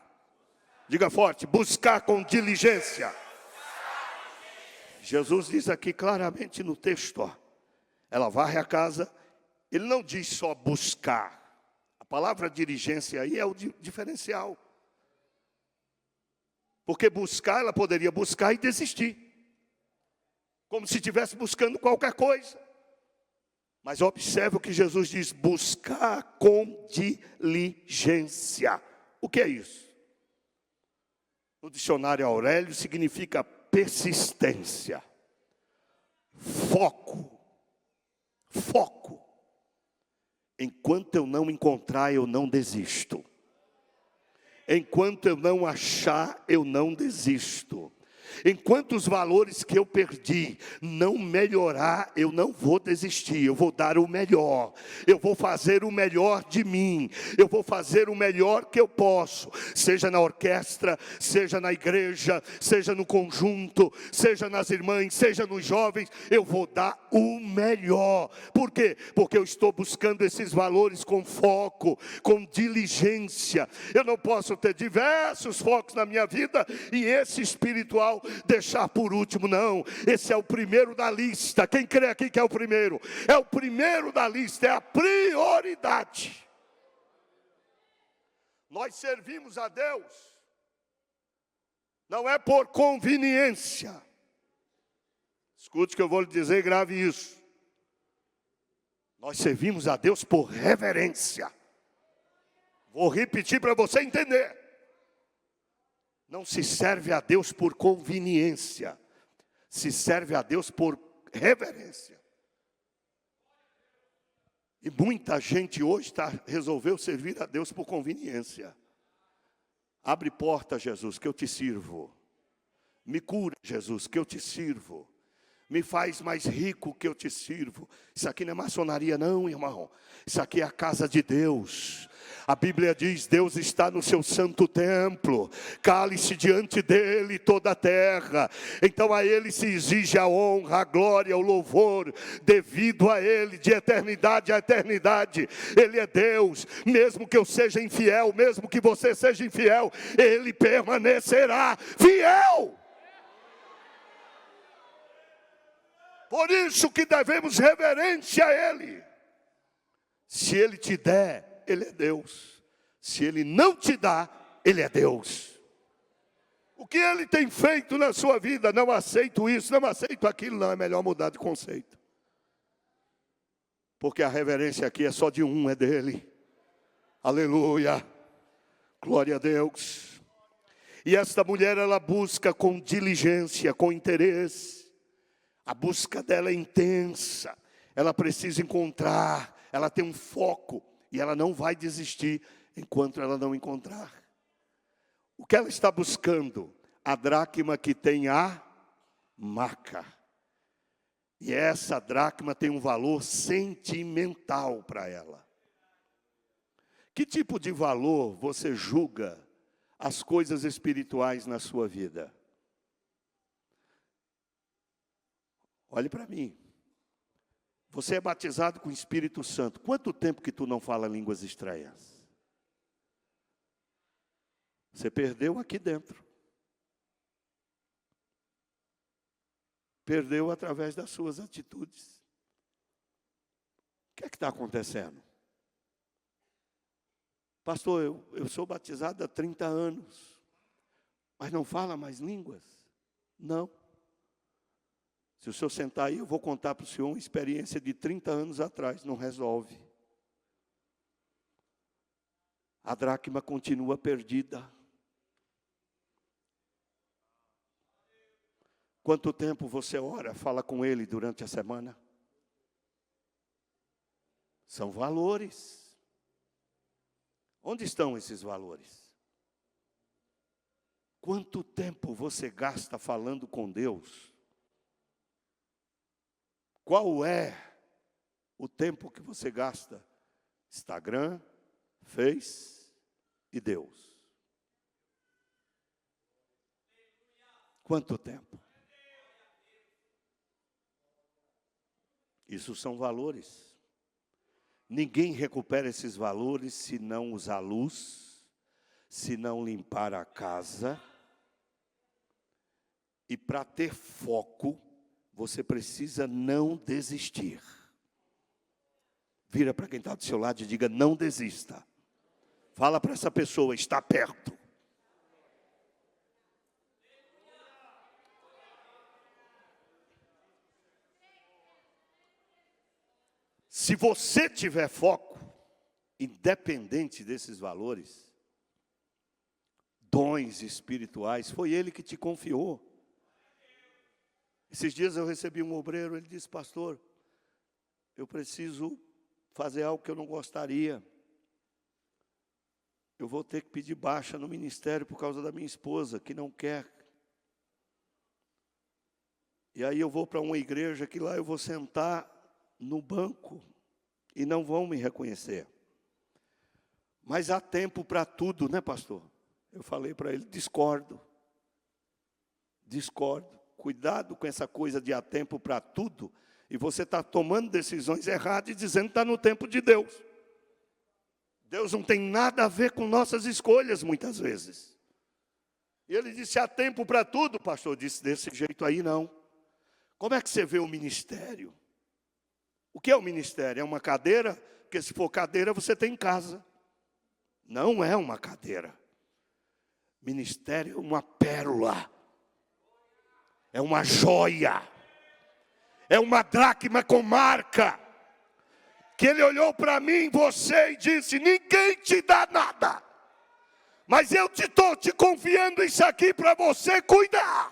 Diga forte, buscar com diligência. Jesus diz aqui claramente no texto, ó, ela varre a casa. Ele não diz só buscar. A palavra diligência aí é o diferencial. Porque buscar, ela poderia buscar e desistir. Como se estivesse buscando qualquer coisa. Mas observe o que Jesus diz, buscar com diligência. O que é isso? No dicionário Aurélio significa persistência, foco, foco. Enquanto eu não encontrar, eu não desisto. Enquanto eu não achar, eu não desisto. Enquanto os valores que eu perdi não melhorar, eu não vou desistir, eu vou dar o melhor. Eu vou fazer o melhor de mim, eu vou fazer o melhor que eu posso. Seja na orquestra, seja na igreja, seja no conjunto, seja nas irmãs, seja nos jovens, eu vou dar o melhor. Por quê? Porque eu estou buscando esses valores com foco, com diligência. Eu não posso ter diversos focos na minha vida e esse espiritual deixar por último, não. Esse é o primeiro da lista. Quem crê aqui que é o primeiro? É o primeiro da lista, é a prioridade. Nós servimos a Deus, não é por conveniência. Escute o que eu vou lhe dizer, grave isso. Nós servimos a Deus por reverência. Vou repetir para você entender. Não se serve a Deus por conveniência, se serve a Deus por reverência. E muita gente hoje resolveu servir a Deus por conveniência. Abre porta, Jesus, que eu te sirvo. Me cura, Jesus, que eu te sirvo. Me faz mais rico que eu te sirvo. Isso aqui não é maçonaria não, irmão. Isso aqui é a casa de Deus. A Bíblia diz, Deus está no seu santo templo. Cale-se diante dele toda a terra. Então a ele se exige a honra, a glória, o louvor, devido a ele, de eternidade a eternidade. Ele é Deus. Mesmo que eu seja infiel, mesmo que você seja infiel, ele permanecerá fiel. Por isso que devemos reverência a Ele. Se Ele te der, Ele é Deus. Se Ele não te dá, Ele é Deus. O que Ele tem feito na sua vida, não aceito isso, não aceito aquilo, não, é melhor mudar de conceito. Porque a reverência aqui é só de um, é dEle. Aleluia. Glória a Deus. E esta mulher, ela busca com diligência, com interesse. A busca dela é intensa, ela precisa encontrar, ela tem um foco, e ela não vai desistir enquanto ela não encontrar. O que ela está buscando? A dracma que tem a marca. E essa dracma tem um valor sentimental para ela. Que tipo de valor você julga as coisas espirituais na sua vida? Olhe para mim. Você é batizado com o Espírito Santo. Quanto tempo que tu não fala línguas estranhas? Você perdeu aqui dentro. Perdeu através das suas atitudes. O que é que está acontecendo? Pastor, eu sou batizado há 30 anos. Mas não fala mais línguas? Não. Se o senhor sentar aí, eu vou contar para o senhor uma experiência de 30 anos atrás, não resolve. A dracma continua perdida. Quanto tempo você ora, fala com ele durante a semana? São valores. Onde estão esses valores? Quanto tempo você gasta falando com Deus? Qual é o tempo que você gasta? Instagram, Face e Deus. Quanto tempo? Isso são valores. Ninguém recupera esses valores se não usar luz, se não limpar a casa. E para ter foco, você precisa não desistir. Vira para quem está do seu lado e diga, não desista. Fala para essa pessoa, está perto. Se você tiver foco, independente desses valores, dons espirituais, foi Ele que te confiou. Esses dias eu recebi um obreiro, ele disse, pastor, eu preciso fazer algo que eu não gostaria. Eu vou ter que pedir baixa no ministério por causa da minha esposa, que não quer. E aí eu vou para uma igreja que lá eu vou sentar no banco e não vão me reconhecer. Mas há tempo para tudo, né, pastor? Eu falei para ele, discordo. Cuidado com essa coisa de há tempo para tudo. E você está tomando decisões erradas e dizendo que está no tempo de Deus. Deus não tem nada a ver com nossas escolhas, muitas vezes. E ele disse, há tempo para tudo, pastor. Eu disse, desse jeito aí não. Como é que você vê o ministério? O que é o ministério? É uma cadeira? Porque se for cadeira, você tem em casa. Não é uma cadeira. Ministério é uma pérola. É uma joia. É uma dracma com marca. Que ele olhou para mim, você, e disse, ninguém te dá nada. Mas eu estou te confiando isso aqui para você cuidar.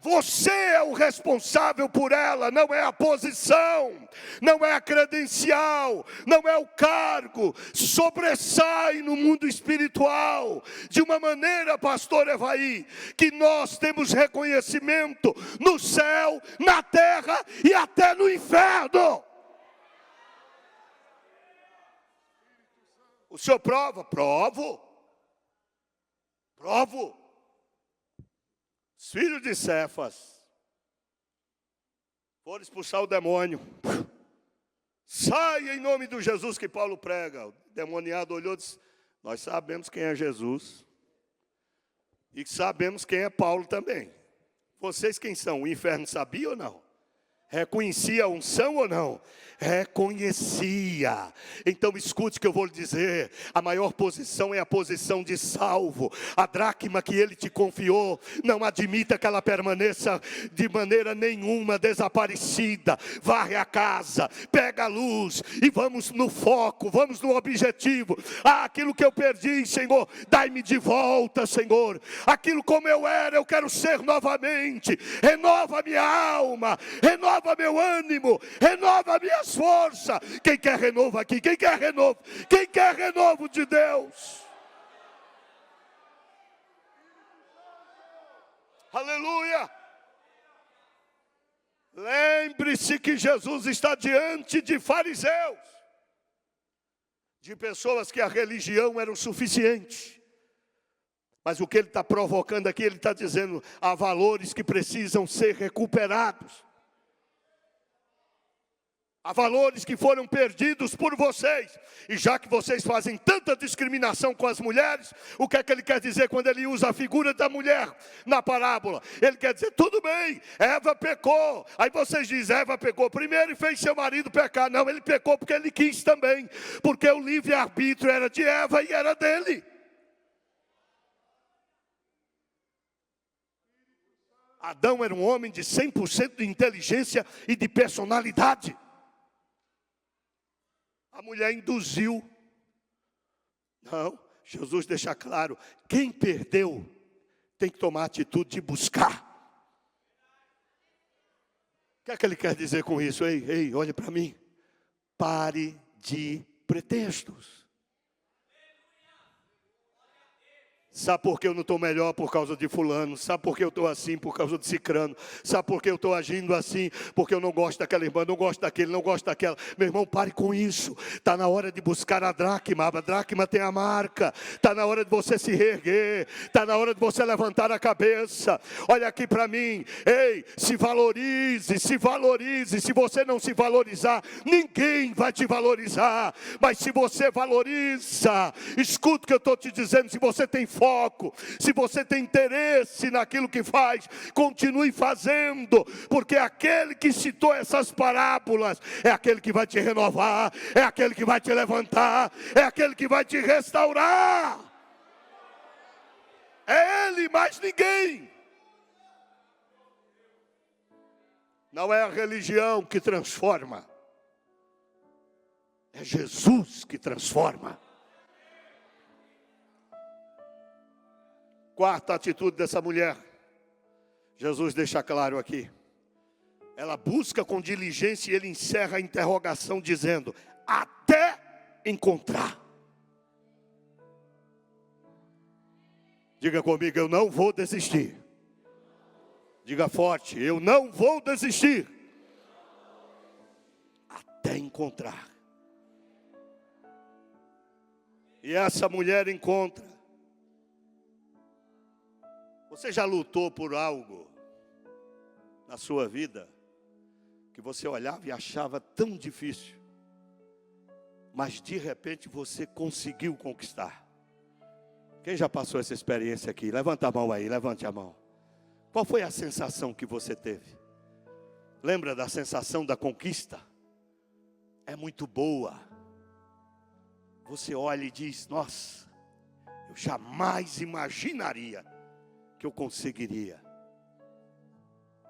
Você é o responsável por ela, não é a posição, não é a credencial, não é o cargo. Sobressai no mundo espiritual, de uma maneira, pastor Evaí, que nós temos reconhecimento no céu, na terra e até no inferno. O senhor prova? Provo. Os filhos de Cefas foram expulsar o demônio. Sai em nome do Jesus que Paulo prega. O demoniado olhou e disse: nós sabemos quem é Jesus. E sabemos quem é Paulo também. Vocês quem são? O inferno sabia ou não? Reconhecia a unção ou não? Reconhecia. Então escute o que eu vou lhe dizer. A maior posição é a posição de salvo. A dracma que ele te confiou, não admita que ela permaneça de maneira nenhuma desaparecida. Varre a casa, pega a luz e vamos no foco, vamos no objetivo. Aquilo que eu perdi, Senhor, dai-me de volta, Senhor. Aquilo como eu era, eu quero ser novamente. Renova minha alma, renova meu ânimo, renova minhas forças. Quem quer renovo aqui? Quem quer renovo? Quem quer renovo de Deus? Aleluia! Lembre-se que Jesus está diante de fariseus, de pessoas que a religião era o suficiente. Mas o que ele está provocando aqui, ele está dizendo: há valores que precisam ser recuperados. Há valores que foram perdidos por vocês. E já que vocês fazem tanta discriminação com as mulheres, o que é que ele quer dizer quando ele usa a figura da mulher na parábola? Ele quer dizer: tudo bem, Eva pecou. Aí vocês dizem: Eva pecou primeiro e fez seu marido pecar. Não, ele pecou porque ele quis também. Porque o livre-arbítrio era de Eva e era dele. Adão era um homem de 100% de inteligência e de personalidade. A mulher induziu. Não, Jesus deixa claro: quem perdeu tem que tomar a atitude de buscar. O que é que ele quer dizer com isso? Ei, olhe para mim. Pare de pretextos. Sabe por que eu não estou melhor? Por causa de fulano. Sabe por que eu estou assim? Por causa de cicrano. Sabe por que eu estou agindo assim? Porque eu não gosto daquela irmã, não gosto daquele, não gosto daquela. Meu irmão, pare com isso. Está na hora de buscar a dracma. A dracma tem a marca. Está na hora de você se reerguer. Está na hora de você levantar a cabeça. Olha aqui para mim. Ei, se valorize, se valorize. Se você não se valorizar, ninguém vai te valorizar. Mas se você valoriza, escuta o que eu estou te dizendo. Se você tem foco, se você tem interesse naquilo que faz, continue fazendo, porque aquele que citou essas parábolas é aquele que vai te renovar, é aquele que vai te levantar, é aquele que vai te restaurar. É ele, mais ninguém. Não é a religião que transforma, é Jesus que transforma. Quarta atitude dessa mulher, Jesus deixa claro aqui. Ela busca com diligência e ele encerra a interrogação dizendo: até encontrar. Diga comigo: eu não vou desistir. Diga forte: eu não vou desistir. Até encontrar. E essa mulher encontra. Você já lutou por algo na sua vida que você olhava e achava tão difícil, mas de repente você conseguiu conquistar? Quem já passou essa experiência aqui? Levanta a mão aí, levante a mão. Qual foi a sensação que você teve? Lembra da sensação da conquista? É muito boa. Você olha e diz: nossa, eu jamais imaginaria que eu conseguiria.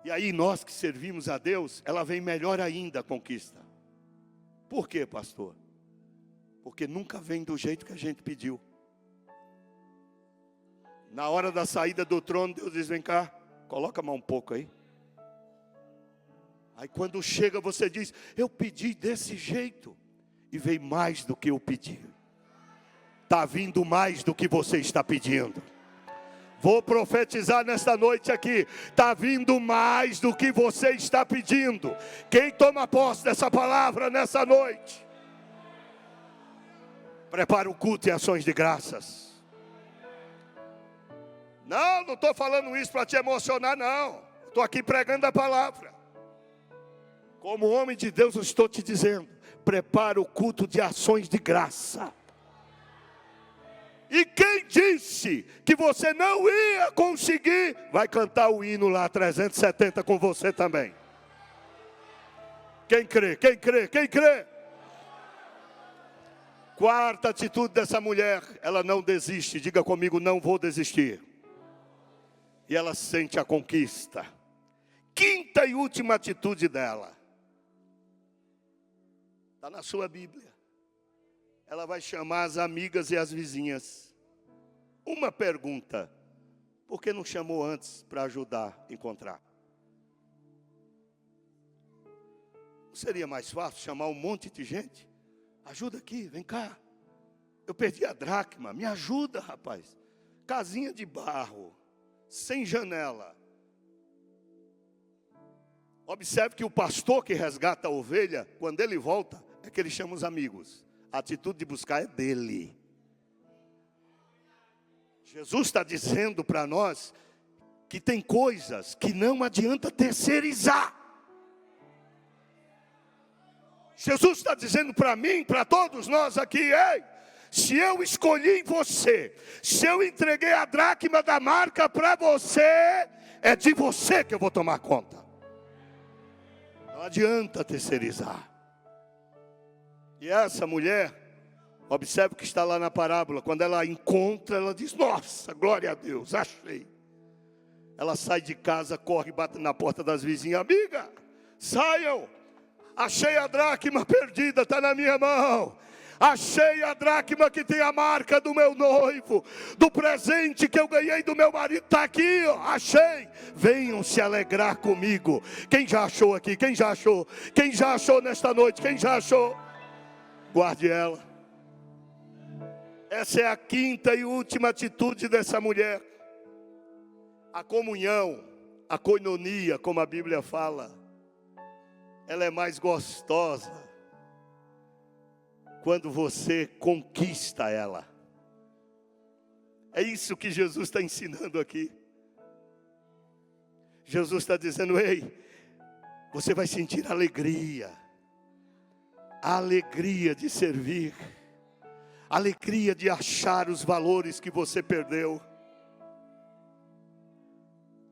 E aí nós que servimos a Deus, ela vem melhor ainda a conquista. Por quê, pastor? Porque nunca vem do jeito que a gente pediu. Na hora da saída do trono, Deus diz: vem cá, Coloca mais um pouco aí. Aí quando chega você diz, eu pedi desse jeito. E veio mais do que eu pedi. Está vindo mais do que você está pedindo. Vou profetizar nesta noite aqui. Está vindo mais do que você está pedindo. Quem toma posse dessa palavra nessa noite? Prepara o culto e ações de graças. Não estou falando isso para te emocionar, não. Estou aqui pregando a palavra. Como homem de Deus, eu estou te dizendo. Prepara o culto de ações de graça. E quem disse que você não ia conseguir, vai cantar o hino lá 370 com você também. Quem crê, quem crê, quem crê? Quarta atitude dessa mulher, ela não desiste. Diga comigo, não vou desistir. E ela sente a conquista. Quinta e última atitude dela. Está na sua Bíblia. Ela vai chamar as amigas e as vizinhas. Uma pergunta. Por que não chamou antes para ajudar a encontrar? Não seria mais fácil chamar um monte de gente? Ajuda aqui, vem cá. Eu perdi a dracma, me ajuda, rapaz. Casinha de barro, sem janela. Observe que o pastor que resgata a ovelha, quando ele volta, é que ele chama os amigos. A atitude de buscar é dele. Jesus está dizendo para nós que tem coisas que não adianta terceirizar. Jesus está dizendo para mim, para todos nós aqui, ei, se eu escolhi você, se eu entreguei a dracma da marca para você, é de você que eu vou tomar conta. Não adianta terceirizar. E essa mulher, observe o que está lá na parábola. Quando ela encontra, ela diz, nossa, glória a Deus, achei. Ela sai de casa, corre, bate na porta das vizinhas. Amiga, saiam. Achei a dracma perdida, está na minha mão. Achei a dracma que tem a marca do meu noivo. Do presente que eu ganhei do meu marido, está aqui, ó, achei. Venham se alegrar comigo. Quem já achou aqui? Quem já achou? Quem já achou nesta noite? Quem já achou? Guarde ela. Essa é a quinta e última atitude dessa mulher. A comunhão, a koinonia, como a Bíblia fala, ela é mais gostosa quando você conquista ela. É isso que Jesus está ensinando aqui. Jesus está dizendo, ei, você vai sentir alegria. A alegria de servir. A alegria de achar os valores que você perdeu.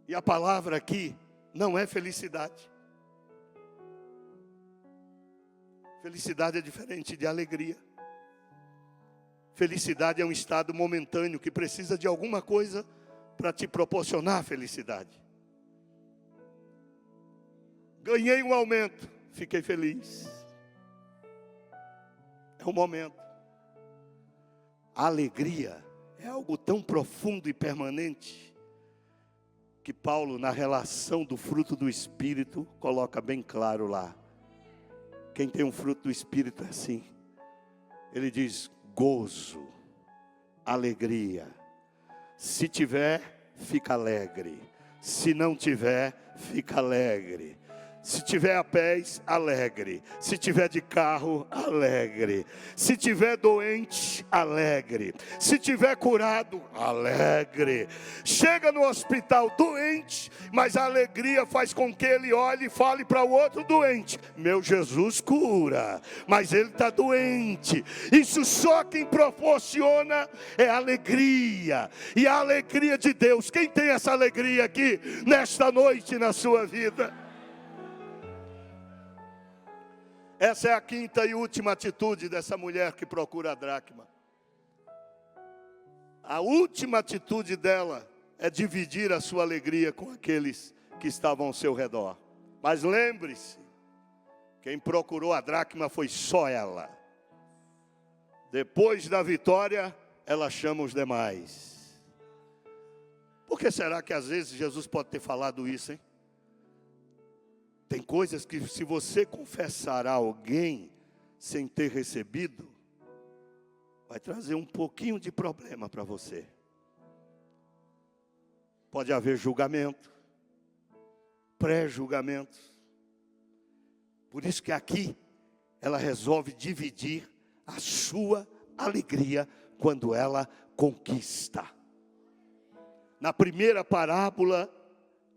E a palavra aqui não é felicidade. Felicidade é diferente de alegria. Felicidade é um estado momentâneo que precisa de alguma coisa para te proporcionar felicidade. Ganhei um aumento, fiquei feliz. É um momento. A alegria é algo tão profundo e permanente que Paulo, na relação do fruto do Espírito, coloca bem claro lá. Quem tem um fruto do Espírito é assim. Ele diz gozo, alegria. Se tiver, fica alegre. Se não tiver, fica alegre. Se tiver a pés, alegre. Se tiver de carro, alegre. Se tiver doente, alegre. Se tiver curado, alegre. Chega no hospital doente, mas a alegria faz com que ele olhe e fale para o outro doente: meu Jesus cura, mas ele está doente. Isso só quem proporciona é alegria. E a alegria de Deus. Quem tem essa alegria aqui nesta noite na sua vida? Essa é a quinta e última atitude dessa mulher que procura a dracma. A última atitude dela é dividir a sua alegria com aqueles que estavam ao seu redor. Mas lembre-se, quem procurou a dracma foi só ela. Depois da vitória, ela chama os demais. Por que será que às vezes Jesus pode ter falado isso, hein? Tem coisas que se você confessar a alguém sem ter recebido, vai trazer um pouquinho de problema para você. Pode haver julgamento, pré-julgamento. Por isso que aqui ela resolve dividir a sua alegria quando ela conquista. Na primeira parábola,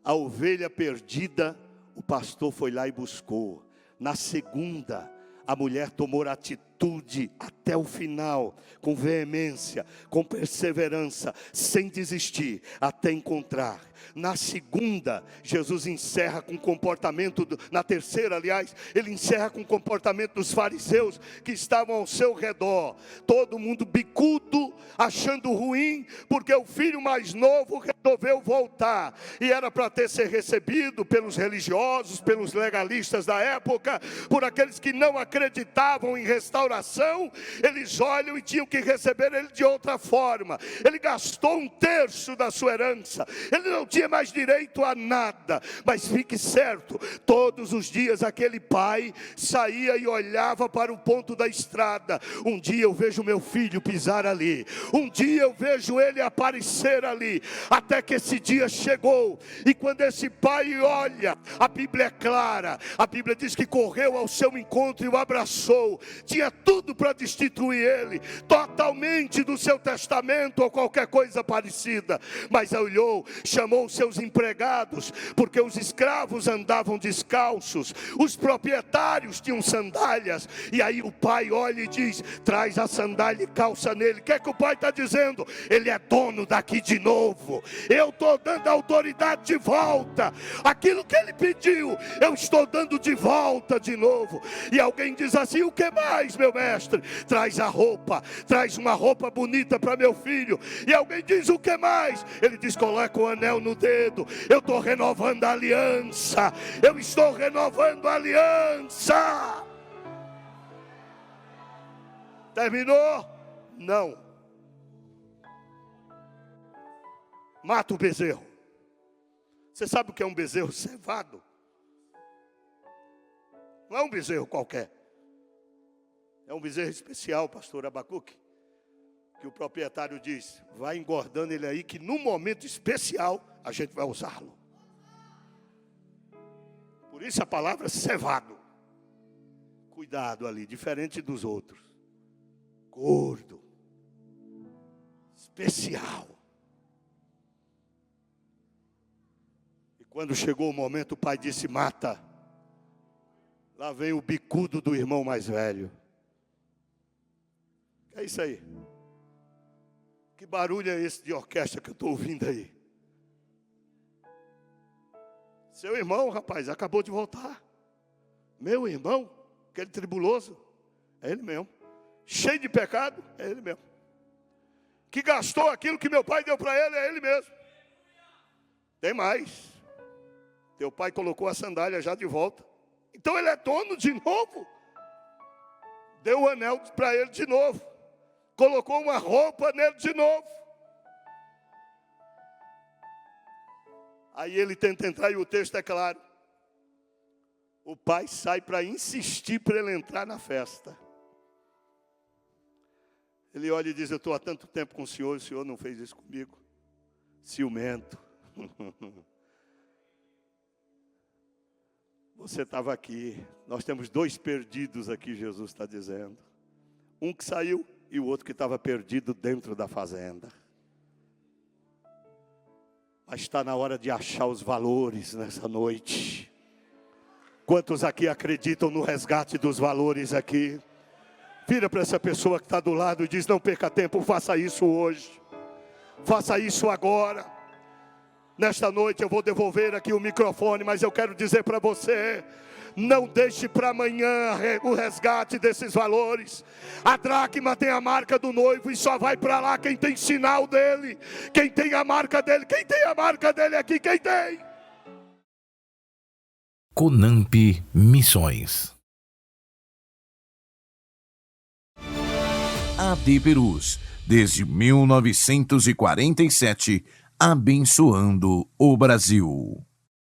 a ovelha perdida, o pastor foi lá e buscou. Na segunda, a mulher tomou atitude até o final, com veemência, com perseverança, sem desistir, até encontrar. Na segunda, Jesus encerra com o comportamento, na terceira, aliás, ele encerra com o comportamento dos fariseus que estavam ao seu redor. Todo mundo bicudo, achando ruim, porque o filho mais novo resolveu voltar. E era para ser recebido pelos religiosos, pelos legalistas da época, por aqueles que não acreditavam em restauração. Eles olham e tinham que receber ele de outra forma. Ele gastou 1/3 da sua herança. Ele não tinha mais direito a nada. Mas fique certo, todos os dias aquele pai saía e olhava para o ponto da estrada. Um dia eu vejo meu filho pisar ali, um dia eu vejo ele aparecer ali. Até que esse dia chegou, e quando esse pai olha, a Bíblia é clara, a Bíblia diz que correu ao seu encontro e o abraçou. Tinha tudo para destituir ele, totalmente do seu testamento ou qualquer coisa parecida. Mas olhou, chamou os seus empregados, porque os escravos andavam descalços, os proprietários tinham sandálias. E aí o pai olha e diz: traz a sandália e calça nele. O que é que o pai está dizendo? Ele é dono daqui de novo. Eu estou dando a autoridade de volta. Aquilo que ele pediu, eu estou dando de volta de novo. E alguém diz assim: o que mais, meu mestre? Traz a roupa, traz uma roupa bonita para meu filho. E alguém diz: o que mais? Ele diz: coloca o anel no dedo. Eu estou renovando a aliança. Eu estou renovando a aliança. Terminou? Não. Mata o bezerro. Você sabe o que é um bezerro cevado? Não é um bezerro qualquer. É um bezerro especial, pastor Abacuque, que o proprietário diz: vai engordando ele aí, que no momento especial a gente vai usá-lo. Por isso a palavra cevado. Cuidado ali, diferente dos outros. Gordo. Especial. E quando chegou o momento, o pai disse: mata. Lá vem o bicudo do irmão mais velho. É isso aí. Que barulho é esse de orquestra que eu estou ouvindo aí? Seu irmão, rapaz, acabou de voltar. Meu irmão, aquele tribuloso, é ele mesmo. Cheio de pecado, é ele mesmo. Que gastou aquilo que meu pai deu para ele, é ele mesmo. Tem mais. Teu pai colocou a sandália já de volta. Então ele é dono de novo. Deu o anel para ele de novo. Colocou uma roupa nele de novo. Aí ele tenta entrar e o texto é claro. O pai sai para insistir para ele entrar na festa. Ele olha e diz: eu estou há tanto tempo com o senhor não fez isso comigo. Ciumento. Você estava aqui. Nós temos 2 perdidos aqui, Jesus está dizendo. Um que saiu e o outro que estava perdido dentro da fazenda. Mas está na hora de achar os valores nessa noite. Quantos aqui acreditam no resgate dos valores aqui? Vira para essa pessoa que está do lado e diz: não perca tempo, faça isso hoje. Faça isso agora. Nesta noite eu vou devolver aqui o microfone, mas eu quero dizer para você: não deixe para amanhã o resgate desses valores. A dracma tem a marca do noivo e só vai para lá quem tem sinal dele, quem tem a marca dele. Quem tem a marca dele aqui? Quem tem? Conamp Missões. AD Perus, desde 1947, abençoando o Brasil.